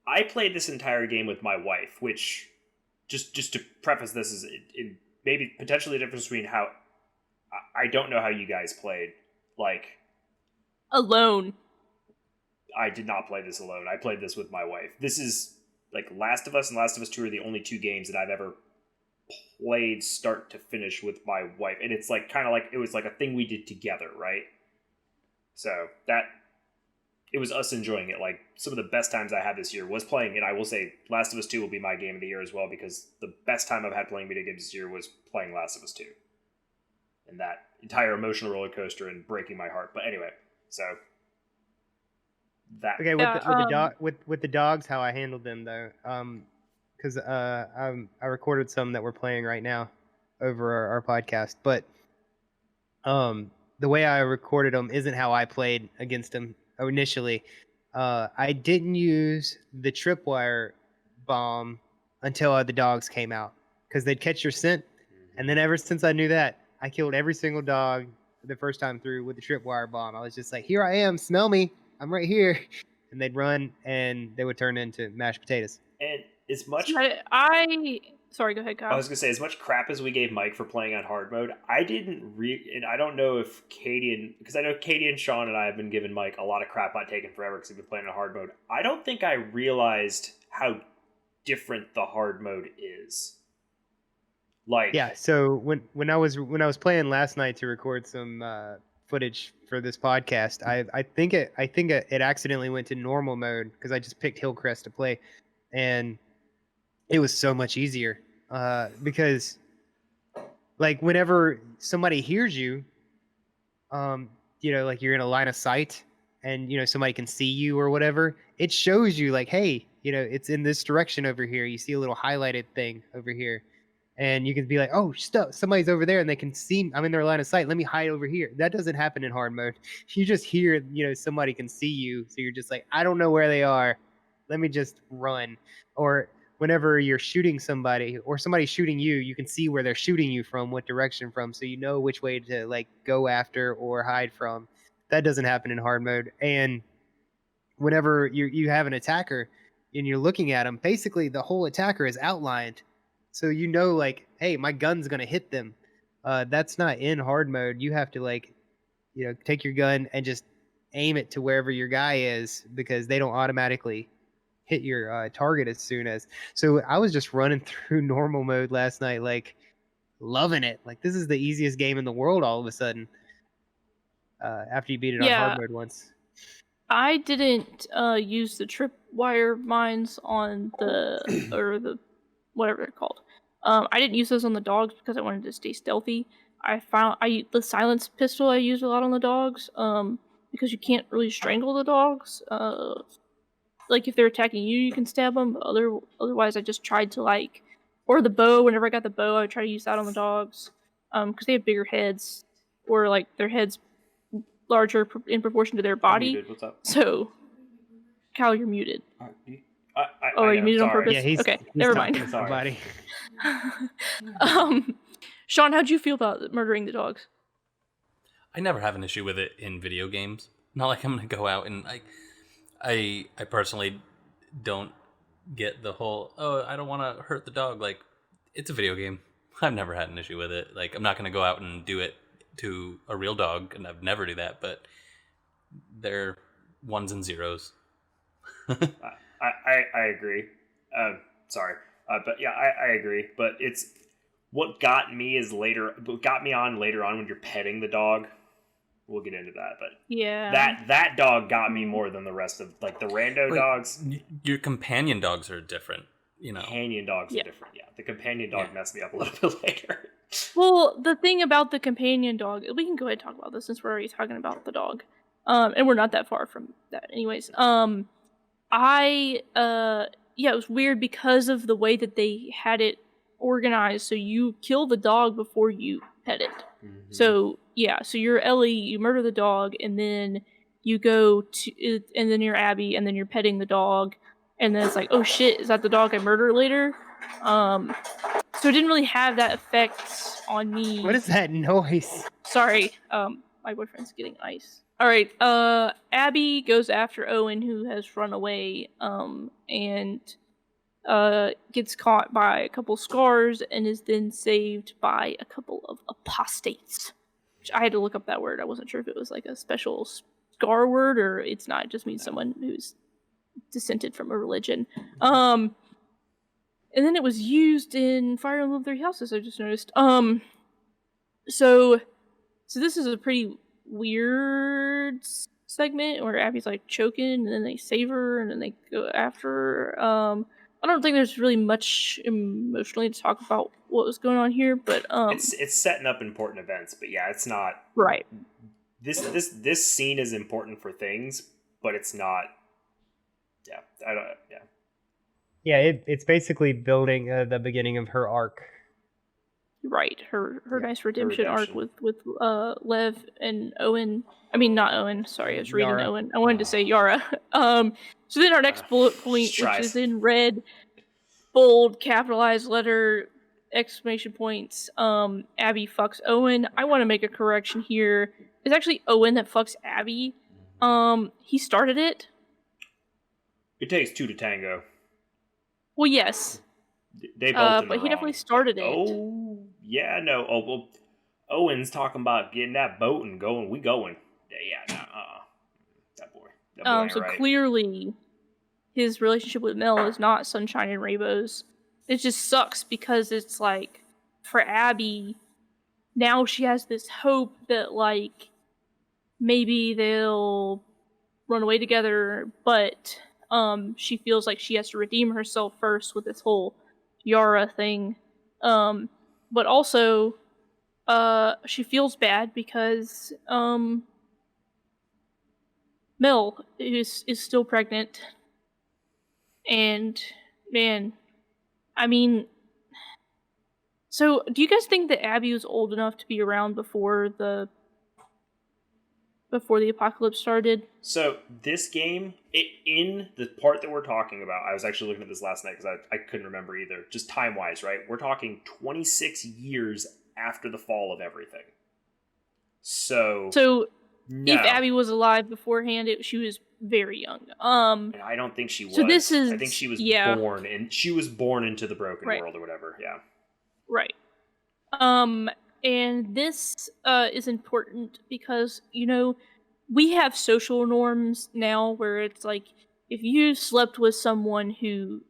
I played this entire game with my wife, which... Just to preface this, is it maybe potentially the difference between how... I don't know how you guys played. Like... Alone. I did not play this alone. I played this with my wife. This is... Like, Last of Us and Last of Us 2 are the only two games that I've ever played start to finish with my wife, and it's like kind of like it was like a thing we did together, right? So that it was us enjoying it. Like, some of the best times I had this year was playing it. I will say Last of Us 2 will be my game of the year as well, because the best time I've had playing video games this year was playing Last of Us 2, and that entire emotional roller coaster and breaking my heart. But anyway, so that with the dogs, how I handled them though, because I recorded some that we're playing right now over our podcast, but the way I recorded them isn't how I played against them initially. I didn't use the tripwire bomb until the dogs came out, because they'd catch your scent, and then ever since I knew that, I killed every single dog the first time through with the tripwire bomb. I was just like, here I am, smell me, I'm right here, and they'd run and they would turn into mashed potatoes. And as much Sorry, go ahead, I Kyle. was gonna say, as much crap as we gave Mike for playing on hard mode, and I don't know if because I know Katie and Sean and I have been giving Mike a lot of crap on taking forever because we've been playing on hard mode. I don't think I realized how different the hard mode is. Like, Yeah, so when I was playing last night to record some footage for this podcast, I think it accidentally went to normal mode because I just picked Hillcrest to play, and it was so much easier because like whenever somebody hears you, like you're in a line of sight and somebody can see you or whatever, it shows you like, hey, it's in this direction over here. You see a little highlighted thing over here. And you can be like, oh, stuff, somebody's over there and they can see I'm in their line of sight. Let me hide over here. That doesn't happen in hard mode. You just hear, somebody can see you. So you're just like, I don't know where they are. Let me just run. Or whenever you're shooting somebody or somebody's shooting you, you can see where they're shooting you from, what direction from. So you know which way to like go after or hide from. That doesn't happen in hard mode. And whenever you have an attacker and you're looking at them, basically the whole attacker is outlined. So like, hey, my gun's gonna hit them. That's not in hard mode. You have to like, take your gun and just aim it to wherever your guy is because they don't automatically hit your target as soon as. So I was just running through normal mode last night, like loving it. Like this is the easiest game in the world all of a sudden. After you beat it on hard mode once. I didn't use the tripwire mines on the whatever they're called. I didn't use those on the dogs because I wanted to stay stealthy. The silence pistol I used a lot on the dogs because you can't really strangle the dogs. Like if they're attacking you, you can stab them. But otherwise, I just tried to or the bow. Whenever I got the bow, I would try to use that on the dogs because they have bigger heads, or like their heads larger in proportion to their body. Muted. What's up? So, Kyle, you're muted. Are you muted on purpose? Yeah, he's okay. Never mind. Sorry. Sean, how'd you feel about murdering the dogs? I never have an issue with it in video games. Not like I'm gonna go out and I personally don't get the whole I don't want to hurt the dog. Like, it's a video game. I've never had an issue with it. Like, I'm not gonna go out and do it to a real dog, and I've never do that. But they're ones and zeros. I agree. Sorry, but yeah, I agree. But it's what got me on later on when you're petting the dog. We'll get into that, but yeah, that dog got me more than the rest of like the rando dogs. Your companion dogs are different, Companion dogs are different. Yeah, the companion dog messed me up a little bit later. Well, the thing about the companion dog, we can go ahead and talk about this since we're already talking about the dog, and we're not that far from that, anyways. It was weird because of the way that they had it organized. So you kill the dog before you pet it. Mm-hmm. So you're Ellie, you murder the dog, and then you go and then you're Abby, and then you're petting the dog, and then it's like, oh shit, is that the dog I murder later? So it didn't really have that effect on me. What is that noise? Sorry, my boyfriend's getting ice. All right, Abby goes after Owen, who has run away, and gets caught by a couple scars and is then saved by a couple of apostates. Which I had to look up that word. I wasn't sure if it was like a special scar word or it's not. It just means someone who's dissented from a religion. And then it was used in Fire Emblem Three Houses, I just noticed. So this is a pretty weird segment where Abby's like choking and then they save her and then they go after her. I don't think there's really much emotionally to talk about what was going on here, but it's setting up important events, but yeah, it's not right. This scene is important for things, but it's not. Yeah, I don't. Yeah. Yeah, it's basically building the beginning of her arc. Right, her nice redemption arc with Lev and Owen. I mean, not Owen. Sorry, I was reading Yara. Owen. I wanted to say Yara. So then our next bullet point, which is in red, bold, capitalized letter, exclamation points. Abby fucks Owen. I want to make a correction here. It's actually Owen that fucks Abby. He started it. It takes two to tango. Well, yes. They both in the but he wrong. definitely started it. Oh, yeah, no. Oh, well, Owen's talking about getting that boat and going. We going. Yeah, no, That boy ain't So right. clearly, his relationship with Mel is not sunshine and rainbows. It just sucks because it's like, for Abby, now she has this hope that, like, maybe they'll run away together, but she feels like she has to redeem herself first with this whole Yara thing. But also, she feels bad because Mel is still pregnant. And man, I mean, so do you guys think that Abby was old enough to be around before the apocalypse started? So this game, in the part that we're talking about, I was actually looking at this last night because I couldn't remember either. Just time wise, right? We're talking 26 years after the fall of everything. So no. If Abby was alive beforehand, she was very young. And I don't think she was. So this is, I think she was born, and she was born into the broken world or whatever. Yeah. Right. And this is important because, we have social norms now where it's like, if you slept with someone who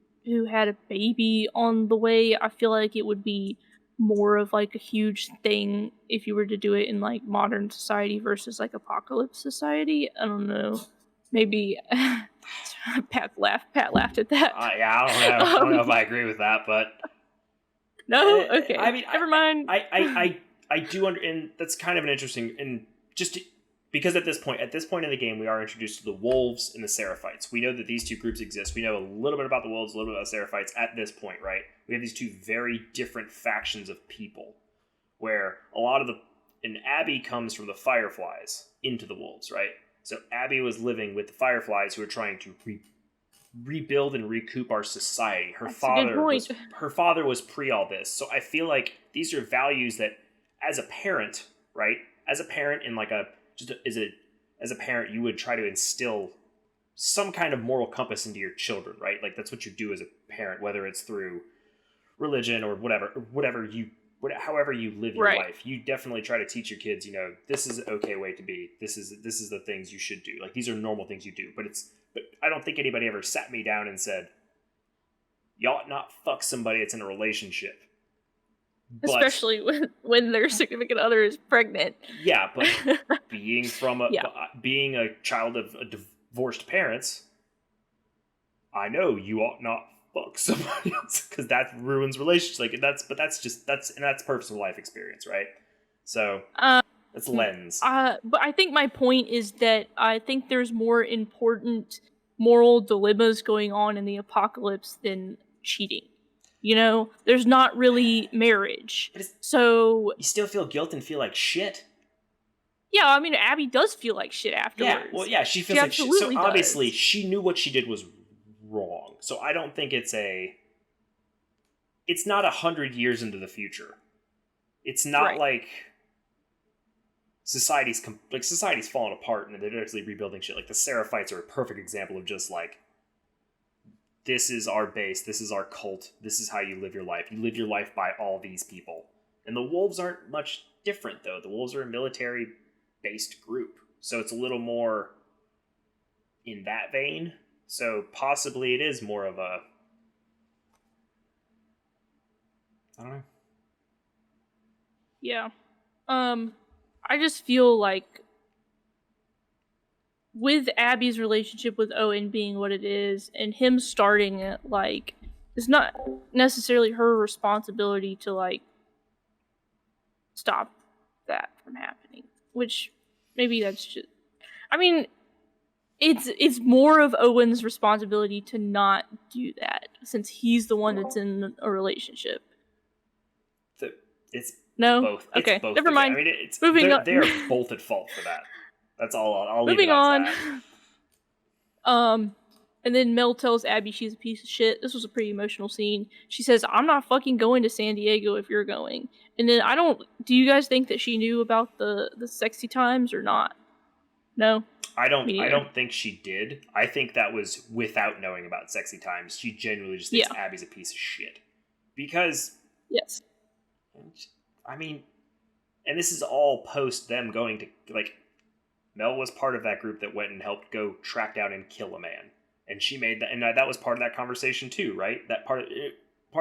had a baby on the way, I feel like it would be more of like a huge thing if you were to do it in like modern society versus like apocalypse society. I don't know. Maybe Pat laughed at that. Yeah, I don't know. I don't know if I agree with that, but no. Okay. I mean, never mind. I do and that's kind of an interesting, and just because at this point in the game, we are introduced to the wolves and the Seraphites. We know that these two groups exist. We know a little bit about the wolves, a little bit about the Seraphites at this point, right? We have these two very different factions of people, where a lot of and Abby comes from the Fireflies into the wolves, right? So Abby was living with the Fireflies who are trying to rebuild and recoup our society. Her father was pre all this. So I feel like these are values that, as a parent, right? As a parent in like as a parent, you would try to instill some kind of moral compass into your children, right? Like that's what you do as a parent, whether it's through religion or however you live your life. You definitely try to teach your kids, this is an okay way to be. This is the things you should do. Like these are normal things you do. But I don't think anybody ever sat me down and said, you ought not fuck somebody that's in a relationship. Especially when their significant other is pregnant. Yeah, but being a child of divorced parents, I know you ought not fuck somebody else because that ruins relationships. Like that's personal life experience, right? So that's lens. But I think my point is that I think there's more important moral dilemmas going on in the apocalypse than cheating. There's not really marriage. So you still feel guilt and feel like shit. Yeah, I mean, Abby does feel like shit afterwards. Yeah, well, yeah, she feels like shit. So obviously, she knew what she did was wrong. So I don't think it's not 100 years into the future. It's not like society's falling apart and they're actually rebuilding shit. Like the Seraphites are a perfect example of just like, this is our base, this is our cult, this is how you live your life. You live your life by all these people. And the wolves aren't much different, though. The wolves are a military-based group. So it's a little more in that vein. So possibly it is more of a... I don't know. Yeah. I just feel like with Abby's relationship with Owen being what it is, and him starting it, like, it's not necessarily her responsibility to, like, stop that from happening. Which, maybe that's just... I mean, it's more of Owen's responsibility to not do that, since he's the one that's in a relationship. It's no? both. Okay, it's both never mind. I mean, Moving on. They're both at fault for that. That's all. I'll leave Moving it on. That. And then Mel tells Abby she's a piece of shit. This was a pretty emotional scene. She says, "I'm not fucking going to San Diego if you're going." And then do you guys think that she knew about the sexy times or not? No? I don't think she did. I think that was without knowing about sexy times. She genuinely just thinks Abby's a piece of shit. Because, Yes. I mean, and this is all post them going to, like, Mel was part of that group that went and helped go track down and kill a man. And she made that, and that was part of that conversation too, right? That part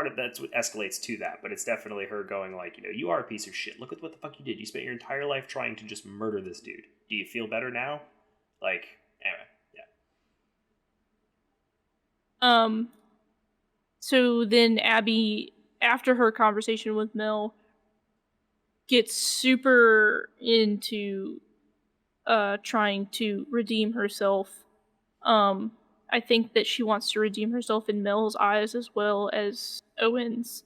of that's what escalates to that, but it's definitely her going like, you are a piece of shit. Look at what the fuck you did. You spent your entire life trying to just murder this dude. Do you feel better now? Like, anyway, yeah. So then Abby, after her conversation with Mel, gets super into trying to redeem herself. I think that she wants to redeem herself in Mel's eyes as well as Owen's.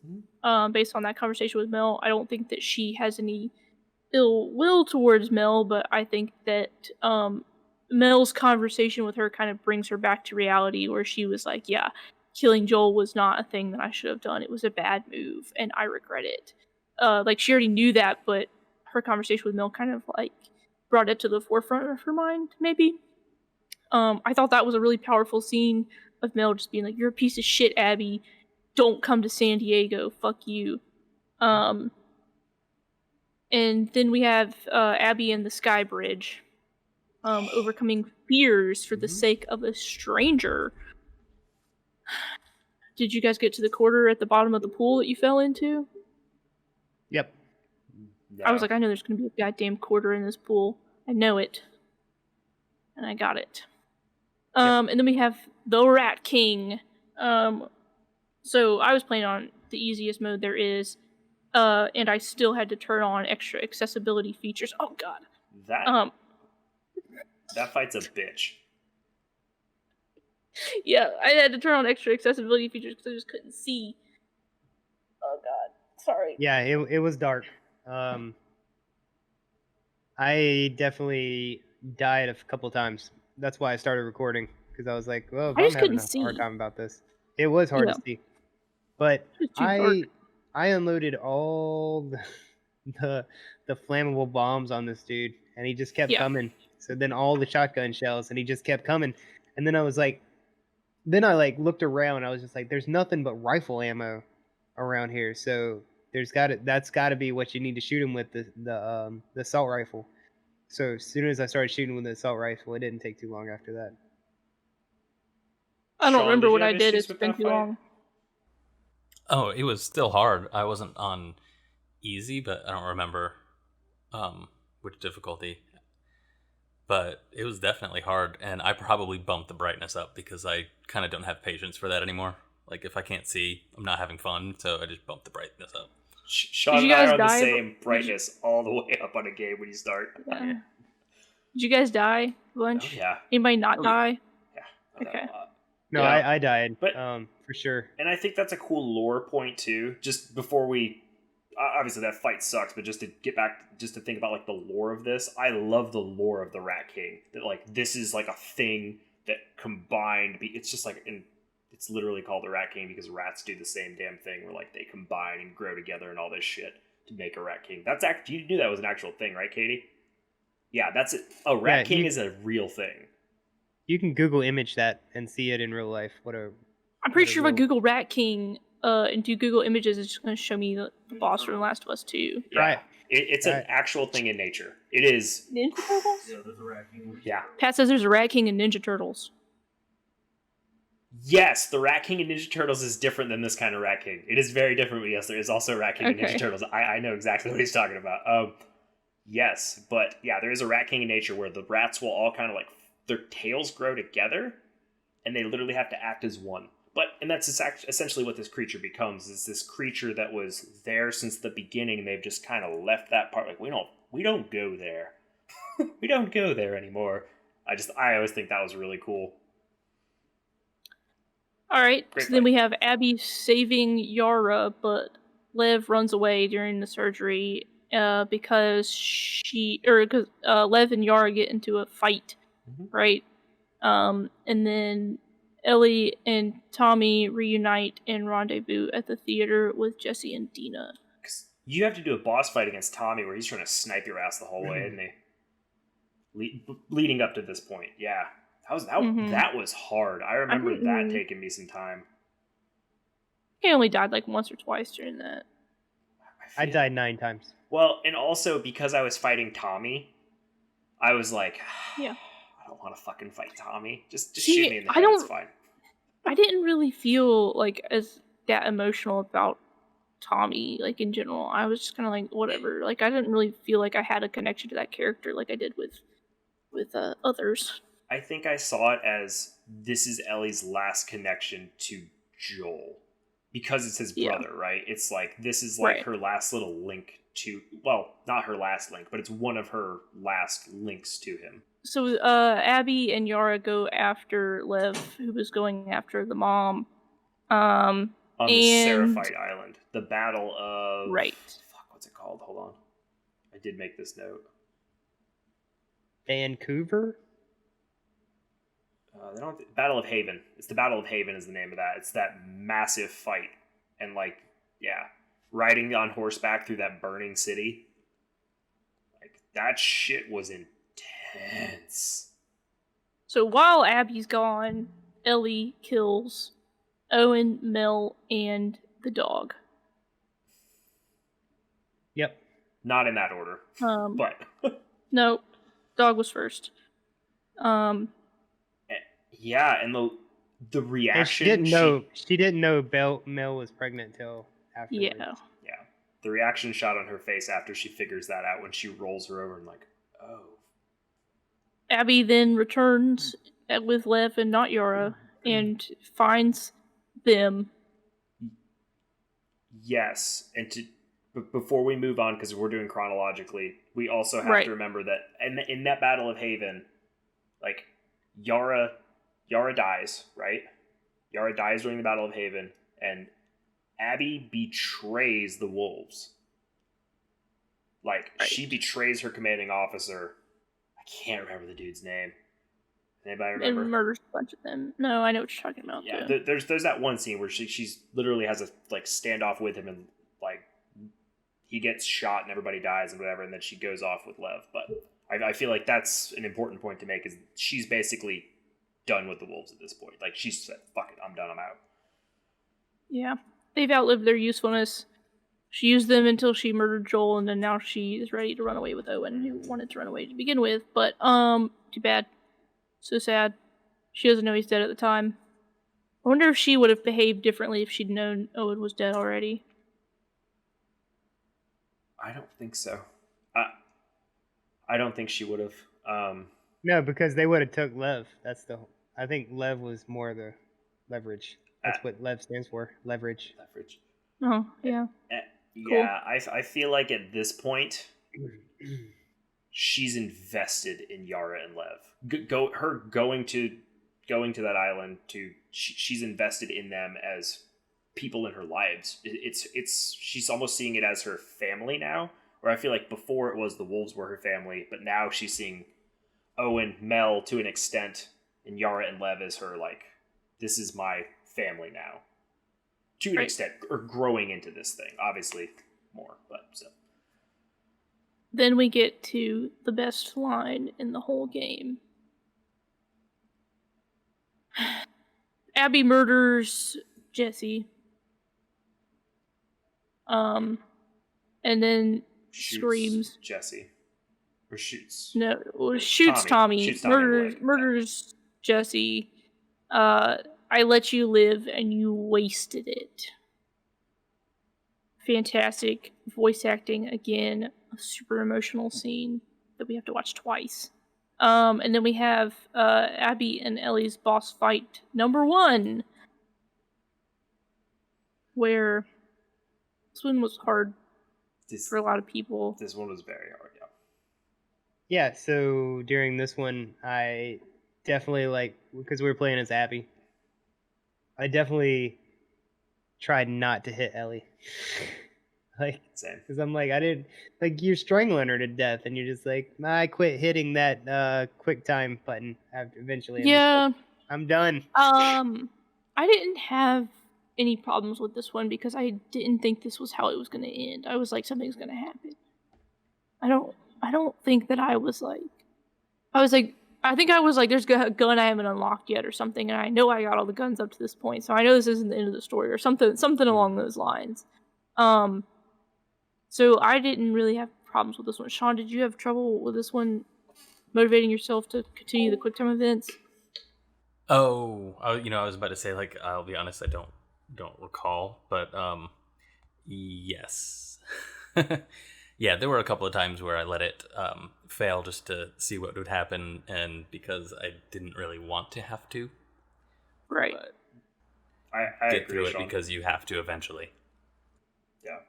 Based on that conversation with Mel, I don't think that she has any ill will towards Mel, but I think that Mel's conversation with her kind of brings her back to reality, where she was like, yeah, killing Joel was not a thing that I should have done. It was a bad move, and I regret it. Like, she already knew that, but her conversation with Mel kind of, like, brought it to the forefront of her mind, maybe. I thought that was a really powerful scene of Mel just being like, you're a piece of shit, Abby. Don't come to San Diego. Fuck you. And then we have Abby and the Sky Bridge overcoming fears for the sake of a stranger. Did you guys get to the quarter at the bottom of the pool that you fell into? Yep. No. I was like, I know there's going to be a goddamn quarter in this pool. I know it. And I got it. And then we have the Rat King. So I was playing on the easiest mode there is, and I still had to turn on extra accessibility features. Oh god. That fight's a bitch. Yeah, I had to turn on extra accessibility features because I just couldn't see. Oh god. Sorry. Yeah, it was dark. I definitely died a couple times. That's why I started recording, because I was like, well, I I'm just having couldn't a hard see. time about this. It was hard Yeah. to see. But It's too dark. I unloaded all the flammable bombs on this dude, and he just kept coming. So then all the shotgun shells, and he just kept coming. And then I was like, looked around. I was just like, there's nothing but rifle ammo around here. So that's got to be what you need to shoot him with, the assault rifle. So as soon as I started shooting with the assault rifle, it didn't take too long after that. I don't Sean, remember did you what have I did. issues It's with been that too fight? long. Oh, it was still hard. I wasn't on easy, but I don't remember which difficulty. But it was definitely hard, and I probably bumped the brightness up because I kind of don't have patience for that anymore. Like, if I can't see, I'm not having fun, so I just bumped the brightness up. Sean and I are on the same brightness all the way up on a game when you start. Yeah. Did you guys die a bunch? Oh, yeah. Anybody not die? Yeah. Okay. No, Yeah. I died, But- for sure. And I think that's a cool lore point too. Just before we, obviously that fight sucks, but just to get back, just to think about like the lore of this, I love the lore of the Rat King. That like this is like a thing that combined. It's just like it's literally called the Rat King because rats do the same damn thing where like they combine and grow together and all this shit to make a Rat King. That's you knew that was an actual thing, right, Katie? Yeah, that's it. A Rat King is a real thing. You can Google image that and see it in real life. I'm pretty sure if I Google Rat King and do Google Images, it's just going to show me the boss from The Last of Us 2. Yeah, it's an actual thing in nature. It is. Ninja Turtles? Yeah, there's a Rat King. Yeah. Pat says there's a Rat King and Ninja Turtles. Yes, the Rat King and Ninja Turtles is different than this kind of Rat King. It is very different, but yes, there is also a Rat King and Ninja Turtles. I know exactly what he's talking about. Yes, but yeah, there is a Rat King in nature where the rats will all kind of like, their tails grow together, and they literally have to act as one. And that's essentially what this creature becomes, is this creature that was there since the beginning, and they've just kind of left that part, like, we don't go there. We don't go there anymore. I always think that was really cool. Alright, Great so then fight. we have Abby saving Yara, but Lev runs away during the surgery because Lev and Yara get into a fight, right? And then Ellie and Tommy reunite and rendezvous at the theater with Jesse and Dina. You have to do a boss fight against Tommy where he's trying to snipe your ass the whole way, isn't he? Leading up to this point, yeah. That was hard. I remember that taking me some time. I only died like once or twice during that. I died 9 times. Well, and also because I was fighting Tommy, I was like, Yeah. I don't want to fucking fight Tommy. Just See, shoot me in the I head. It's don't- fine. I didn't really feel like as that emotional about Tommy, like in general. I was just kind of like whatever. Like I didn't really feel like I had a connection to that character like I did with others. I think I saw it as this is Ellie's last connection to Joel. Because it's his brother, right? It's like, this is like her last little link to, well, not her last link, but it's one of her last links to him. So Abby and Yara go after Lev, who was going after the mom. On the Seraphite Island. The Battle of... Right. Fuck, what's it called? Hold on. I did make this note. Vancouver? They don't Battle of Haven. It's the Battle of Haven is the name of that. It's that massive fight. And like, yeah, riding on horseback through that burning city. Like, that shit was intense. So while Abby's gone, Ellie kills Owen, Mel, and the dog. Yep. Not in that order. But no, dog was first. Yeah, and the reaction. And she didn't know Mel was pregnant till afterwards. Yeah. The reaction shot on her face after she figures that out when she rolls her over and like, oh. Abby then returns with Lev and not Yara and finds them. Yes, and before we move on, because we're doing chronologically, we also have to remember that in that Battle of Haven, like, Yara dies, right? Yara dies during the Battle of Haven, and Abby betrays the wolves. Like, she betrays her commanding officer. I can't remember the dude's name. Anybody remember? And murders a bunch of them. No, I know what you're talking about. Yeah, there's that one scene where she's literally has a like standoff with him, and like he gets shot and everybody dies and whatever, and then she goes off with Lev. But I feel like that's an important point to make, is she's basically done with the wolves at this point. Like, she said, fuck it, I'm done, I'm out. Yeah. They've outlived their usefulness. She used them until she murdered Joel, and then now she is ready to run away with Owen, who wanted to run away to begin with. But, too bad. So sad. She doesn't know he's dead at the time. I wonder if she would have behaved differently if she'd known Owen was dead already. I don't think so. I don't think she would have. No, because they would have took Lev. I think Lev was more the leverage. That's what Lev stands for. Leverage. Oh, yeah. Yeah, I feel like at this point, she's invested in Yara and Lev. Going to that island, she's invested in them as people in her lives. She's almost seeing it as her family now. Where I feel like before it was the wolves were her family, but now she's seeing Owen, Mel to an extent, and Yara and Lev as her, like, this is my family now. To an extent, or growing into this thing. Obviously more, but so. Then we get to the best line in the whole game. Abby murders Jesse. And then screams. Jesse. Or shoots. No, shoots Tommy. Shoots Tommy murders Jesse. I let you live and you wasted it. Fantastic voice acting again. A super emotional scene that we have to watch twice. And then we have Abby and Ellie's boss fight number 1. Where this one was hard for a lot of people. This one was very hard, yeah. Yeah, so during this one, I definitely, because we were playing as Abby, I definitely tried not to hit Ellie. Same. Because I'm like, you're strangling her to death, and you're just like, I quit hitting that quick time button eventually. Yeah. I'm done. I didn't have any problems with this one because I didn't think this was how it was going to end. I was like, something's going to happen. I don't think that I was like, I think I was like, there's a gun I haven't unlocked yet or something, and I know I got all the guns up to this point, so I know this isn't the end of the story or something along those lines. So I didn't really have problems with this one. Sean, did you have trouble with this one motivating yourself to continue the QuickTime events? Oh, I was about to say, like, I'll be honest, I don't recall, but yes. Yeah, there were a couple of times where I let it fail just to see what would happen, and because I didn't really want to have to. Right. But I get agree, through it Sean. because you have to eventually. Yeah.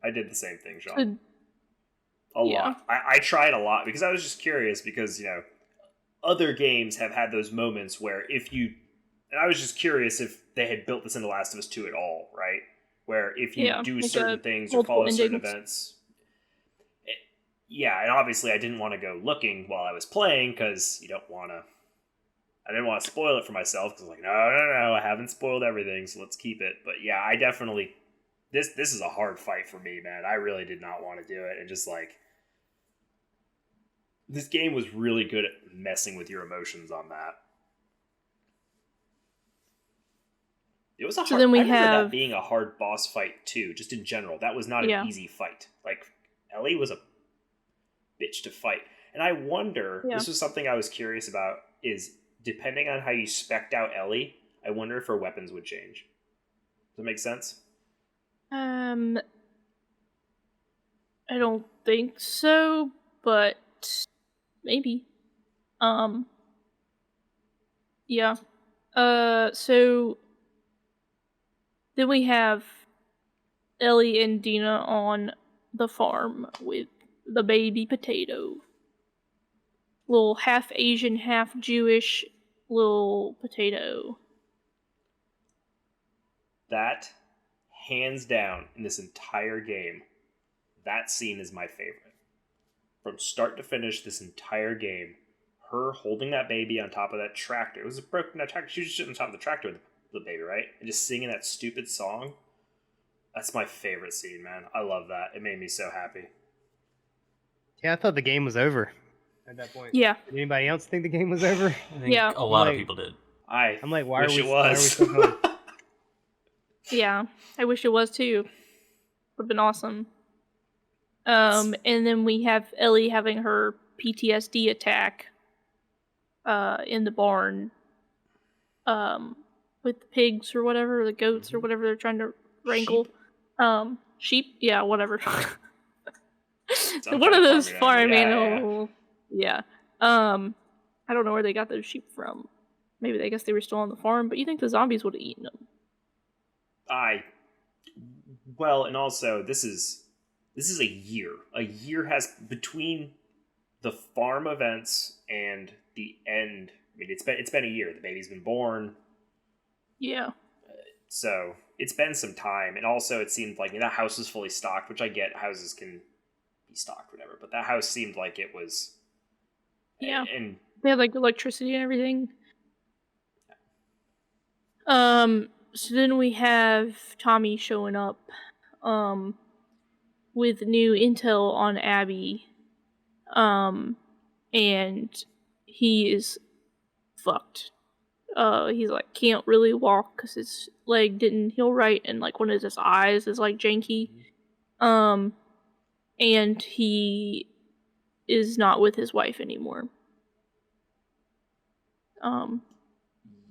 I did the same thing, Sean. So, a lot. I tried a lot because I was just curious because, other games have had those moments where and I was just curious if they had built this into Last of Us 2 at all, right? Where if you do like certain things or follow certain events. And obviously I didn't want to go looking while I was playing because I didn't want to spoil it for myself because no, I haven't spoiled everything, so let's keep it. But yeah, I definitely, this is a hard fight for me, man. I really did not want to do it, and just this game was really good at messing with your emotions on that. It was a hard. then we I remember have that being a hard boss fight too. Just in general, that was not an easy fight. Like Ellie was a bitch to fight, and I wonder. This was something I was curious about. Is depending on how you spec'd out Ellie, I wonder if her weapons would change. Does that make sense? I don't think so, but maybe. Yeah. So then we have Ellie and Dina on the farm with the baby potato. Little half Asian, half Jewish little potato. That, hands down, in this entire game, that scene is my favorite. From start to finish, this entire game, her holding that baby on top of that tractor. It was a broken tractor. She was just on top of the tractor with the baby, right? And just singing that stupid song. That's my favorite scene, man. I love that. It made me so happy. Yeah, I thought the game was over at that point. Yeah. Did anybody else think the game was over? I think a lot of people did. I'm like, why wish are we? it was. Why are we still going? Yeah, I wish it was too. Would have been awesome. And then we have Ellie having her PTSD attack in the barn with the pigs or whatever, the goats or whatever they're trying to wrangle. Sheep? Yeah, whatever. One of those farm animals. Yeah. I don't know where they got those sheep from. Maybe I guess they were still on the farm, but you think the zombies would have eaten them? Well, and also this is a year. A year has between the farm events and the end. I mean, it's been a year. The baby's been born. Yeah. So it's been some time, and also it seemed like that house was fully stocked, which I get. Houses can be stocked, whatever. But that house seemed like it was. Yeah. And they had like electricity and everything. So then we have Tommy showing up with new intel on Abby. And he is fucked. He's like can't really walk because his leg didn't heal right, and like one of his eyes is like janky. And he is not with his wife anymore.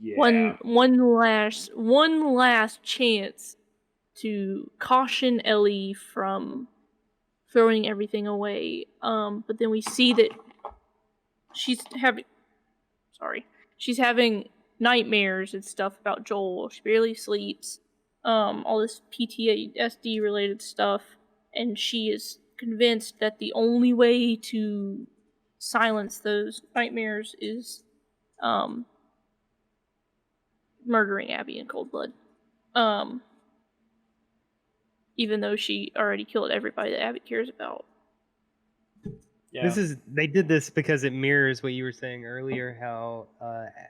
yeah. One last chance to caution Ellie from throwing everything away. But then we see that she's having nightmares and stuff about Joel. She barely sleeps. All this PTSD related stuff, and she is convinced that the only way to silence those nightmares is murdering Abby in cold blood. Even though she already killed everybody that Abby cares about. Yeah. They did this because it mirrors what you were saying earlier, how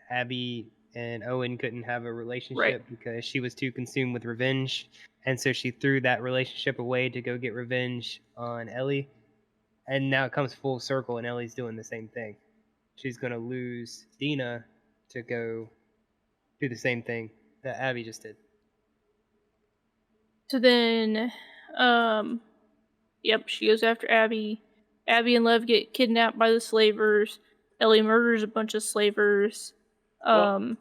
Abby and Owen couldn't have a relationship because she was too consumed with revenge, and so she threw that relationship away to go get revenge on Ellie, and now it comes full circle, and Ellie's doing the same thing. she's gonna lose Dina to go do the same thing that Abby just did. So then, yep, she goes after Abby. Abby and Lev get kidnapped by the slavers. Ellie murders a bunch of slavers. But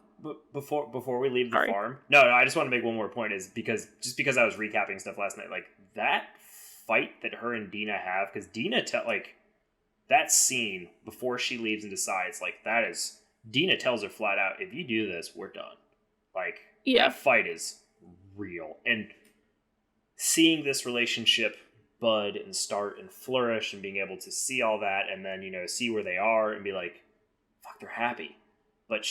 before we leave the Sorry. farm, no, I just want to make one more point. Is because I was recapping stuff last night, like that fight that her and Dina have, because Dina that scene before she leaves and decides, like, that is, Dina tells her flat out, if you do this, we're done. Like, that fight is real. And seeing this relationship bud and start and flourish and being able to see all that and then, see where they are and be like, fuck, they're happy. But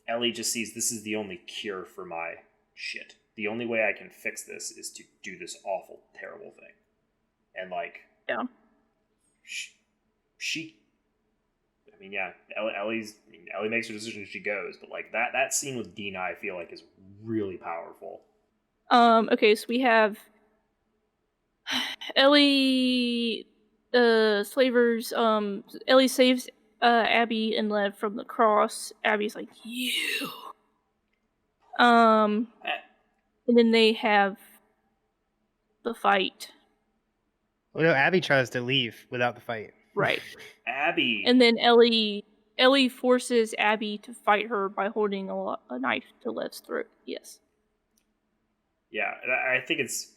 Ellie just sees this is the only cure for my shit. The only way I can fix this is to do this awful, terrible thing. And, like, yeah. Ellie makes her decision, she goes, but like that scene with Dina, I feel like is really powerful. Okay, so we have Ellie, slavers, Ellie saves Abby and Lev from the cross. Abby's like, you. And then they have the fight. Well, no, Abby tries to leave without the fight. Right. Abby. And then Ellie forces Abby to fight her by holding a knife to Lev's throat. Yes. Yeah, and I think it's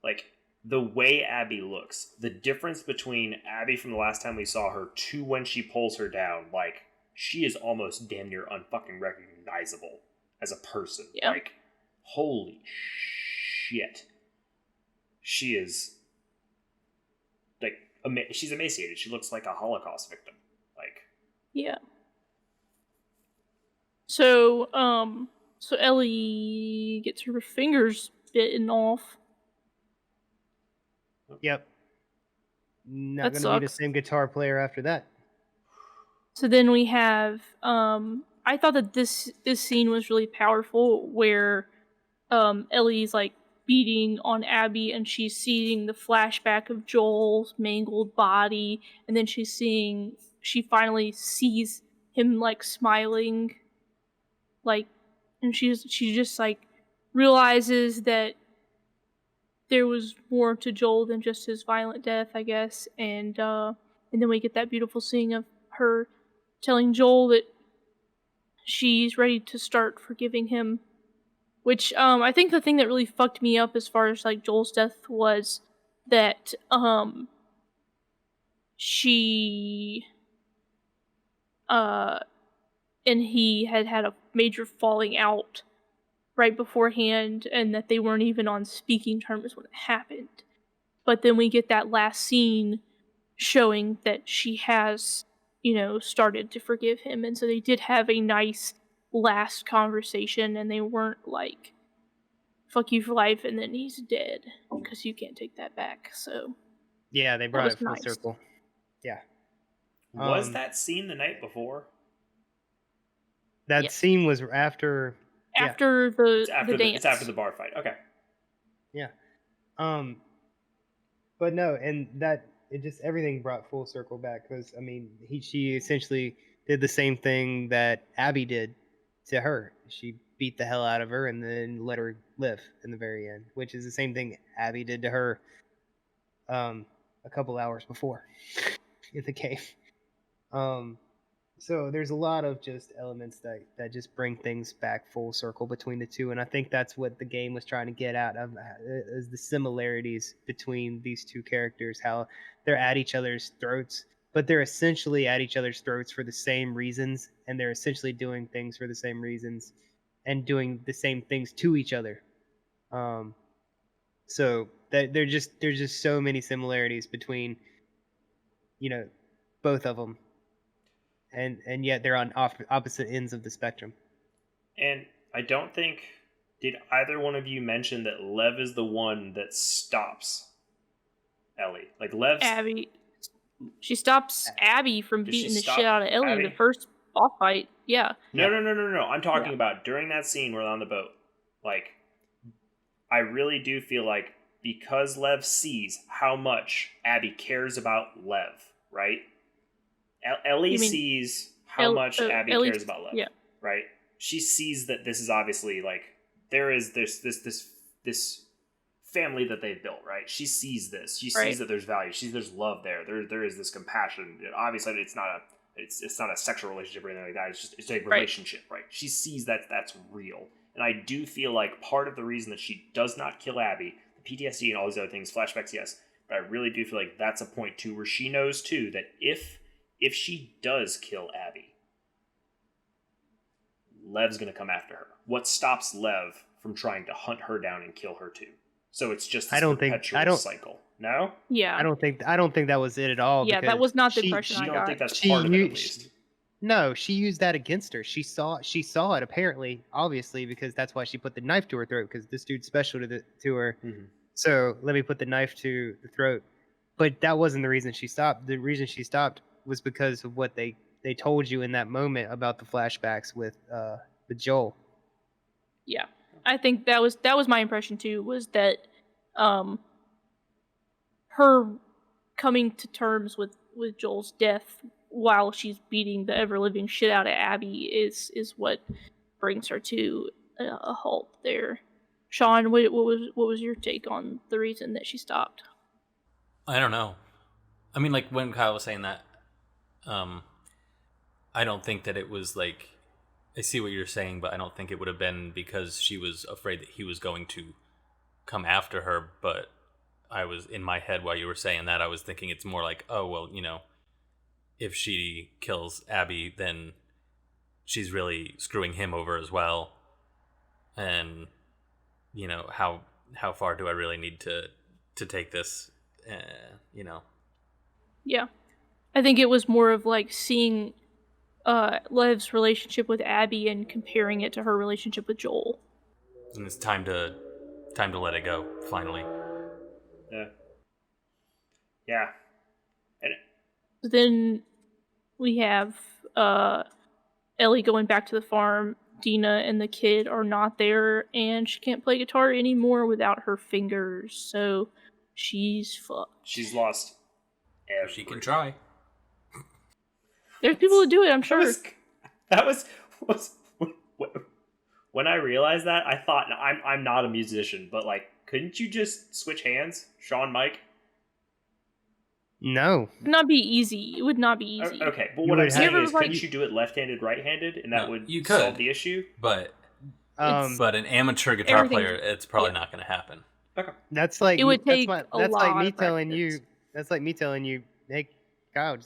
like the way Abby looks, the difference between Abby from the last time we saw her to when she pulls her down, like, she is almost damn near unfucking recognizable as a person. Yeah. Like, holy shit. She is, like, she's emaciated. She looks like a Holocaust victim. Like, yeah. So Ellie gets her fingers bitten off. Yep. Not going to be the same guitar player after that. So then we have, I thought that this scene was really powerful, where Ellie's like beating on Abby and she's seeing the flashback of Joel's mangled body, and then she finally sees him like smiling, like, and she just like realizes that there was more to Joel than just his violent death, I guess, and then we get that beautiful scene of her telling Joel that she's ready to start forgiving him, which I think the thing that really fucked me up as far as like Joel's death was that she and he had a major falling out right beforehand, and that they weren't even on speaking terms when it happened. But then we get that last scene showing that she has, started to forgive him, and so they did have a nice last conversation, and they weren't like, fuck you for life and then he's dead, because you can't take that back. So yeah, they brought it full circle. Yeah. Was that scene the night before? That scene was after the dance. It's after the bar fight. Okay. Yeah. But no, and that it just everything brought full circle back, because I mean she essentially did the same thing that Abby did to her. She beat the hell out of her and then let her live in the very end, which is the same thing Abby did to her a couple hours before in the cave. So there's a lot of just elements that just bring things back full circle between the two, and I think that's what the game was trying to get out of, is the similarities between these two characters, how they're at each other's throats, but they're essentially at each other's throats for the same reasons, and they're essentially doing things for the same reasons and doing the same things to each other. So there's just so many similarities between, both of them. And yet they're on opposite ends of the spectrum. And I don't think, did either one of you mention that Lev is the one that stops Ellie? Like, Lev's... Abby. She stops Abby from beating the shit out of Ellie in the first boss fight. Yeah. No. I'm talking about during that scene where they're on the boat. Like, I really do feel like, because Lev sees how much Abby cares about Lev, right? Ellie You mean sees how much Abby Ellie- cares about Lev. yeah. Right? She sees that this is obviously like there is this family that they've built, right? She sees this. She sees Right. that there's value. She sees there's love there. There is this compassion. Obviously, it's not a sexual relationship or anything like that. It's a relationship, right? She sees that that's real. And I do feel like part of the reason that she does not kill Abby, the PTSD and all these other things, flashbacks, yes, but I really do feel like that's a point too where she knows too that if she does kill Abby, Lev's going to come after her. What stops Lev from trying to hunt her down and kill her too? So it's just this perpetual cycle. No? Yeah. I don't think that was it at all. Yeah, that because was not the she- impression she- I I got. don't think that's She part of it, at used- least. No, she used that against her. She saw it apparently, obviously, because that's why she put the knife to her throat, because this dude's special to her. Mm-hmm. So let me put the knife to the throat. But that wasn't the reason she stopped. The reason she stopped was because of what they told you in that moment about the flashbacks with Joel. Yeah, I think that was my impression too. Was that her coming to terms with Joel's death while she's beating the ever living shit out of Abby is what brings her to a halt there. Sean, what was your take on the reason that she stopped? I don't know. I mean, like when Kyle was saying that, I don't think that it was like, I see what you're saying, but I don't think it would have been because she was afraid that he was going to come after her. But I was in my head while you were saying that, I was thinking it's more like, oh, well, you know, if she kills Abby, then she's really screwing him over as well. And, you know, how far do I really need to take this, you know? Yeah, I think it was more of like seeing Lev's relationship with Abby and comparing it to her relationship with Joel. And it's time to let it go, finally. Yeah. Yeah. Then we have Ellie going back to the farm. Dina and the kid are not there, and she can't play guitar anymore without her fingers, so she's fucked. She's lost She can try. There's people who do it, I'm sure. That was when I realized that, I thought, I'm not a musician, but like, couldn't you just switch hands, Sean, Mike? No. It would not be easy. It would not be easy. Okay, but You what I'm would saying have- is, couldn't you do it left-handed, right-handed, and that No, would you could. solve the issue? But an amateur guitar everything- player, it's probably not going to happen. Okay. That's like It would take that's a like lot me of telling practice. you. That's like me telling you, hey, Kyle,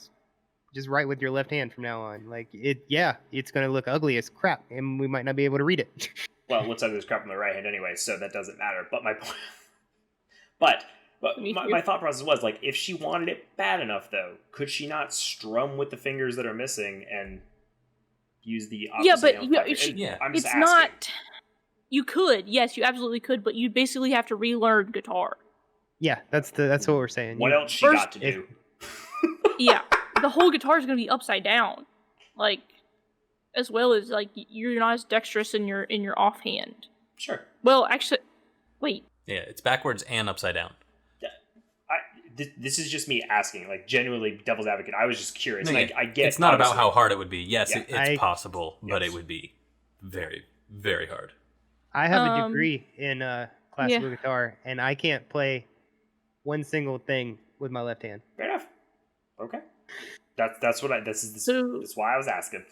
just write with your left hand from now on. Like it, yeah, it's gonna look ugly as crap, and we might not be able to read it. Well, it looks like there's crap on the right hand anyway, so that doesn't matter. But my point, but my thought process was like, if she wanted it bad enough, though, could she not strum with the fingers that are missing and use the opposite? Yeah, but nail yeah, finger? I'm just it's asking. not. You could, yes, you absolutely could, but you basically have to relearn guitar. Yeah, that's what we're saying. What else she got to do? Yeah, the whole guitar is going to be upside down, like, as well as like you're not as dexterous in your offhand. Sure. Well, actually, wait. Yeah, it's backwards and upside down. This is just me asking, like, genuinely devil's advocate. I was just curious. No, I get it's not about obviously- how hard it would be. Yes, Yeah. it's possible, but Yes. it would be very, very hard. I have a degree in classical Yeah. guitar, and I can't play one single thing with my left hand. Fair enough. Okay. That's what So- that's why I was asking.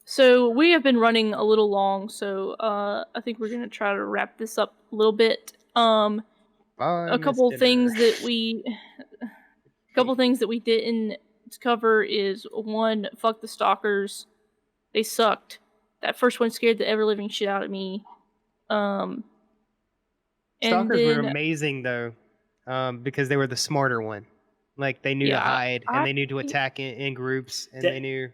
So we have been running a little long, so I think we're gonna try to wrap this up a little bit. A couple things that we didn't cover is one, fuck the stalkers. They sucked. That first one scared the ever living shit out of me. And Stalkers then, were amazing though, because they were the smarter one. Like they knew to Yeah, hide, and I- they knew to attack in groups, and That- they knew.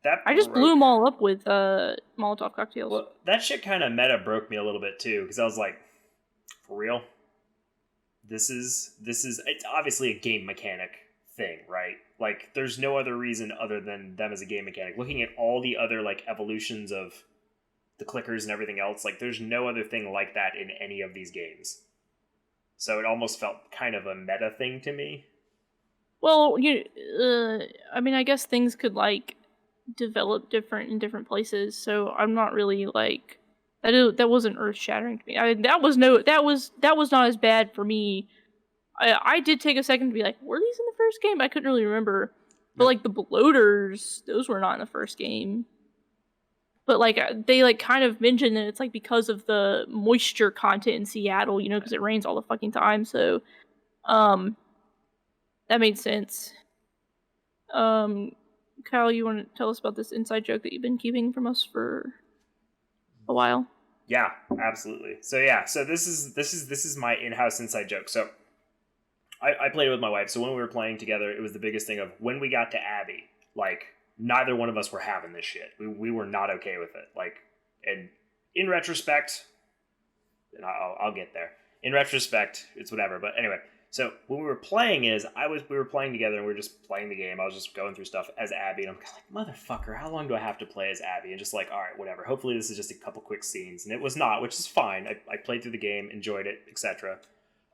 That I just broke- blew them all up with Molotov cocktails. Well, that shit kind of meta broke me a little bit too, because I was like, for real? This is it's obviously a game mechanic thing, right? Like, there's no other reason other than them as a game mechanic. Looking at all the other like evolutions of the clickers and everything else, like there's no other thing like that in any of these games. So it almost felt kind of a meta thing to me. Well, I mean, I guess things could like develop different in different places. So I'm not really like that wasn't earth shattering to me. That was not as bad for me. I did take a second to be like, were these in the first game? I couldn't really remember. But like the bloaters, those were not in the first game. But like they like kind of mentioned that it's like because of the moisture content in Seattle, because it rains all the fucking time. So, that made sense. Kyle, you want to tell us about this inside joke that you've been keeping from us for a while? Yeah, absolutely. So this is my in-house inside joke. So I played it with my wife. So when we were playing together, it was the biggest thing of when we got to Abby, like neither one of us were having this shit. We were not okay with it. Like, and in retrospect, and I'll get there. In retrospect, it's whatever. But anyway, so when we were playing we were playing together and we were just playing the game. I was just going through stuff as Abby, and I'm kind of like, motherfucker, how long do I have to play as Abby? And just like, all right, whatever. Hopefully this is just a couple quick scenes. And it was not, which is fine. I played through the game, enjoyed it, etc.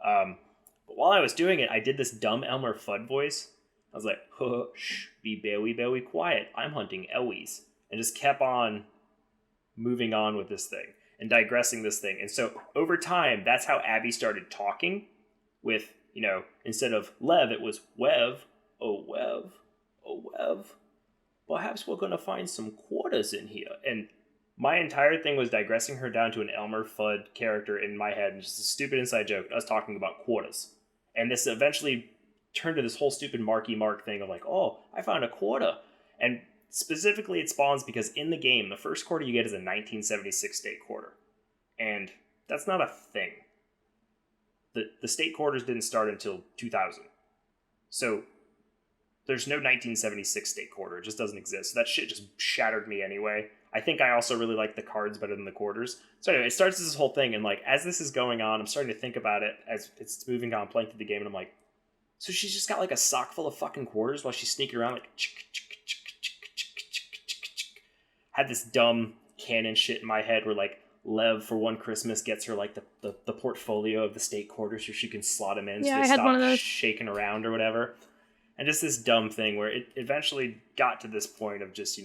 But while I was doing it, I did this dumb Elmer Fudd voice. I was like, hush, be very quiet. I'm hunting Elwies. And just kept on moving on with this thing and digressing this thing. And so over time, that's how Abby started talking with, instead of Lev, it was Wev. Oh, Wev. Oh, Wev. Perhaps we're going to find some quarters in here. And my entire thing was digressing her down to an Elmer Fudd character in my head, and just a stupid inside joke, us talking about quarters. And this eventually turned to this whole stupid Marky Mark thing of like, oh, I found a quarter. And specifically it spawns because in the game, the first quarter you get is a 1976 state quarter. And that's not a thing. The state quarters didn't start until 2000. So there's no 1976 state quarter. It just doesn't exist. So that shit just shattered me anyway. I think I also really like the cards better than the quarters. So anyway, it starts this whole thing, and like as this is going on, I'm starting to think about it as it's moving on, playing through the game, and I'm like, so she's just got like a sock full of fucking quarters while she's sneaking around like had this dumb canon shit in my head where like Lev for one Christmas gets her like the portfolio of the state quarters so she can slot them in so they stop shaking around or whatever. And just this dumb thing where it eventually got to this point of just,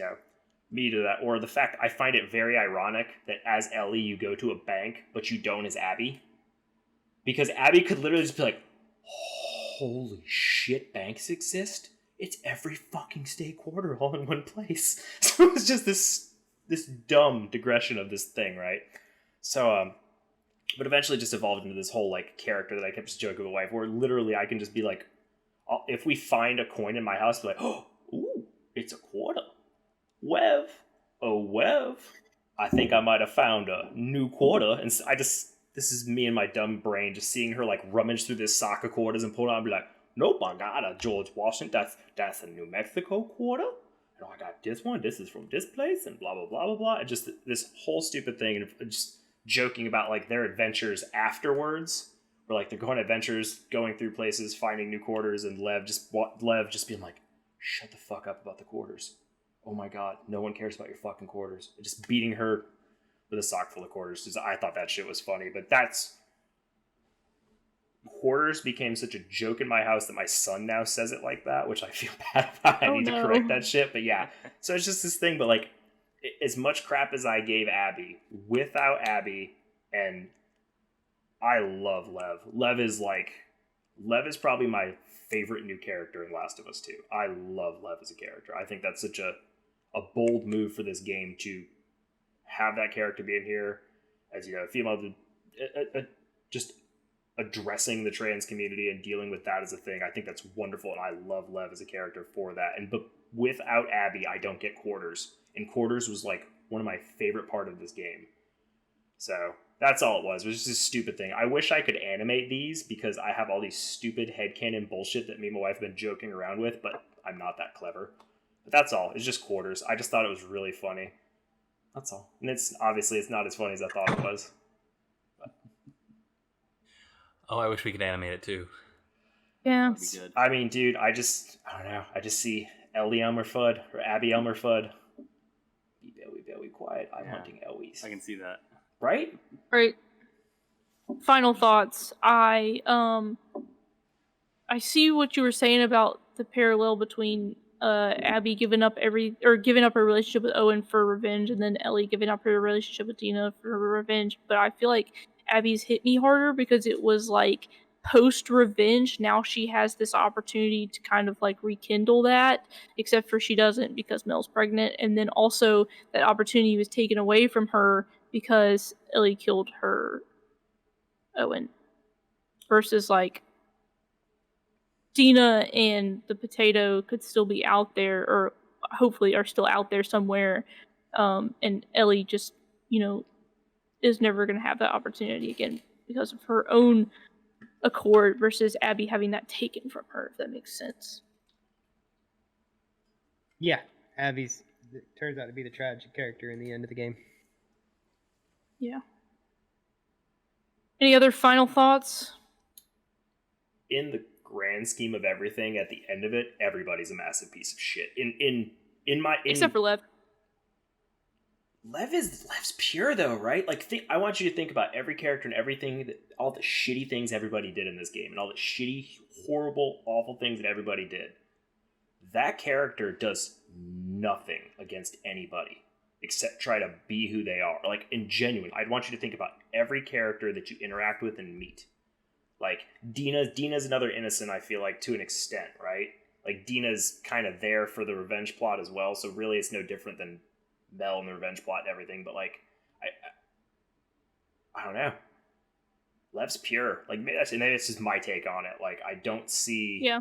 me to that, or the fact I find it very ironic that as Ellie you go to a bank but you don't as Abby, because Abby could literally just be like, holy shit, banks exist, it's every fucking state quarter all in one place. So it was just this dumb digression of this thing, right? So but eventually just evolved into this whole like character that I kept just joking with my wife, where literally I can just be like, if we find a coin in my house, be like, oh, ooh, it's a quarter. Wev, oh Wev, I think I might have found a new quarter. And this is me and my dumb brain just seeing her like rummage through this sock of quarters and pull it out and be like, nope, I got a George Washington, that's a New Mexico quarter. And I got this one, this is from this place, and blah, blah, blah, blah, blah. And just this whole stupid thing, and just joking about like their adventures afterwards, where like they're going on adventures, going through places, finding new quarters, and Lev just being like, shut the fuck up about the quarters. Oh my god, no one cares about your fucking quarters. Just beating her with a sock full of quarters. Because I thought that shit was funny. But quarters became such a joke in my house that my son now says it like that, which I feel bad about. I need to correct that shit. But yeah, so it's just this thing. But like, as much crap as I gave Abby, without Abby, and I love Lev. Lev is probably my favorite new character in Last of Us 2. I love Lev as a character. I think that's such a bold move for this game to have that character be in here as, a female, just addressing the trans community and dealing with that as a thing. I think that's wonderful, and I love Lev as a character for that. But without Abby, I don't get quarters. And quarters was like one of my favorite part of this game. So that's all it was. It was just a stupid thing. I wish I could animate these because I have all these stupid headcanon bullshit that me and my wife have been joking around with, but I'm not that clever. But that's all. It's just quarters. I just thought it was really funny. That's all. And it's not as funny as I thought it was. But. Oh, I wish we could animate it too. Yeah. I mean, dude, I don't know. I just see Ellie Elmer Fudd or Abby Elmer Fudd. Be very quiet. I'm hunting Elwies. I can see that. Right? Right. Final thoughts. I see what you were saying about the parallel between Abby giving up her relationship with Owen for revenge, and then Ellie giving up her relationship with Dina for revenge. But I feel like Abby's hit me harder because it was like post revenge. Now she has this opportunity to kind of like rekindle that, except for she doesn't because Mel's pregnant, and then also that opportunity was taken away from her because Ellie killed her Owen. Versus like Dina and the potato could still be out there, or hopefully are still out there somewhere, and Ellie just, is never going to have that opportunity again because of her own accord versus Abby having that taken from her, if that makes sense. Yeah, Abby's turns out to be the tragic character in the end of the game. Yeah. Any other final thoughts? In the grand scheme of everything, at the end of it, everybody's a massive piece of shit. Except for Lev. Lev's pure though, right? Like, I want you to think about every character and everything, all the shitty things everybody did in this game, and all the shitty, horrible, awful things that everybody did. That character does nothing against anybody except try to be who they are. Like, in genuine, I'd want you to think about every character that you interact with and meet. Like, Dina's another innocent, I feel like, to an extent, right? Like, Dina's kind of there for the revenge plot as well, so really it's no different than Mel and the revenge plot and everything, but, like, I don't know. Lev's pure. Like, maybe it's just my take on it. Like, I don't see... Yeah.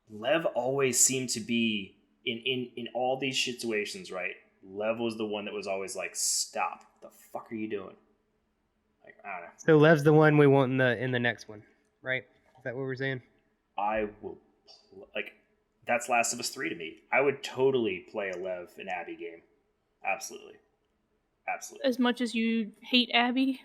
Lev always seemed to be, in all these situations, right? Lev was the one that was always like, stop. What the fuck are you doing? Like, I don't know. So Lev's the one we want in the next one, right? Is that what we're saying? I will... that's Last of Us 3 to me. I would totally play a Lev and Abby game. Absolutely. Absolutely. As much as you hate Abby?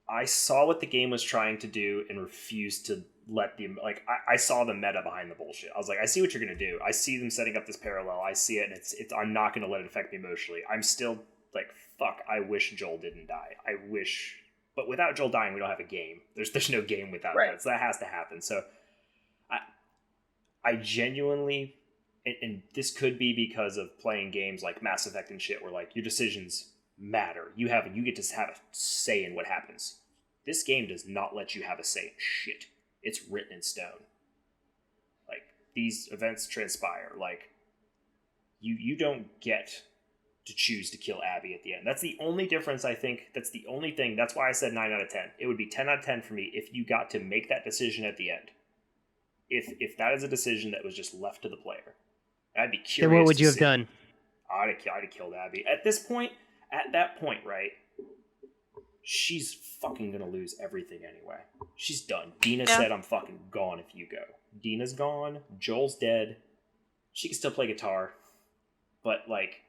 I saw what the game was trying to do and refused to let the... Like, I saw the meta behind the bullshit. I was like, I see what you're going to do. I see them setting up this parallel. I see it, and it's I'm not going to let it affect me emotionally. I'm still like, fuck, I wish Joel didn't die. I wish... But without Joel dying, we don't have a game. There's no game without that. So that has to happen. So I genuinely... And this could be because of playing games like Mass Effect and shit, where, like, your decisions matter. You get to have a say in what happens. This game does not let you have a say in shit. It's written in stone. Like, these events transpire. Like, you don't get to choose to kill Abby at the end. That's the only difference, I think. That's the only thing. That's why I said 9 out of 10. It would be 10 out of 10 for me if you got to make that decision at the end. If that is a decision that was just left to the player. I'd be curious. Then what would you have done? I'd have killed Abby. At that point, right? She's fucking gonna lose everything anyway. She's done. Dina said, I'm fucking gone if you go. Dina's gone. Joel's dead. She can still play guitar. But, like,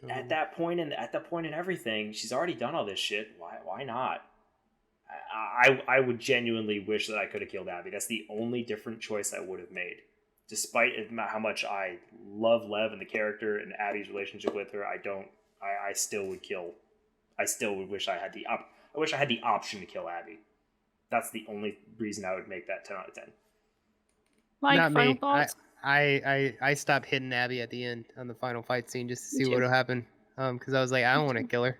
at that point in everything, she's already done all this shit. Why not? I would genuinely wish that I could have killed Abby. That's the only different choice I would have made. Despite how much I love Lev and the character and Abby's relationship with her, I still would kill. I still would wish I had the option to kill Abby. That's the only reason I would make that 10 out of 10. Mike, Not final me. thoughts? I stopped hitting Abby at the end on the final fight scene just to see what would happen. Because I was like, I don't want to kill her.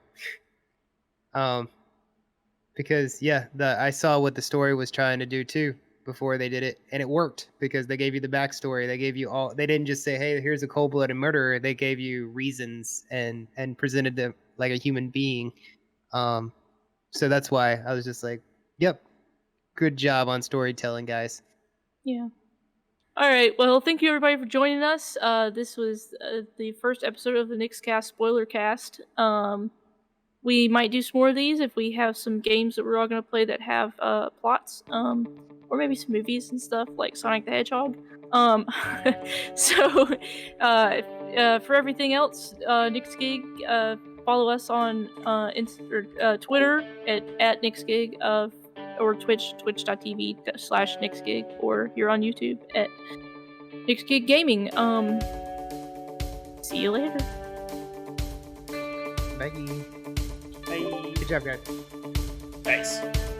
Because I saw what the story was trying to do too before they did it, and it worked because they gave you the backstory. They gave you all. They didn't just say, "Hey, here's a cold-blooded murderer." They gave you reasons and presented them like a human being. So that's why I was just like, "Yep, good job on storytelling, guys." Yeah. All right. Well, thank you everybody for joining us. This was the first episode of the NIXGIG Spoilercast. We might do some more of these if we have some games that we're all going to play that have plots, or maybe some movies and stuff like Sonic the Hedgehog. So for everything else, NIXGIG, follow us on Twitter at NIXGIG, or twitch.tv/NIXGIG, or here on YouTube at NIXGIG Gaming. See you later. Bye. Bye. Good job, guys. Thanks.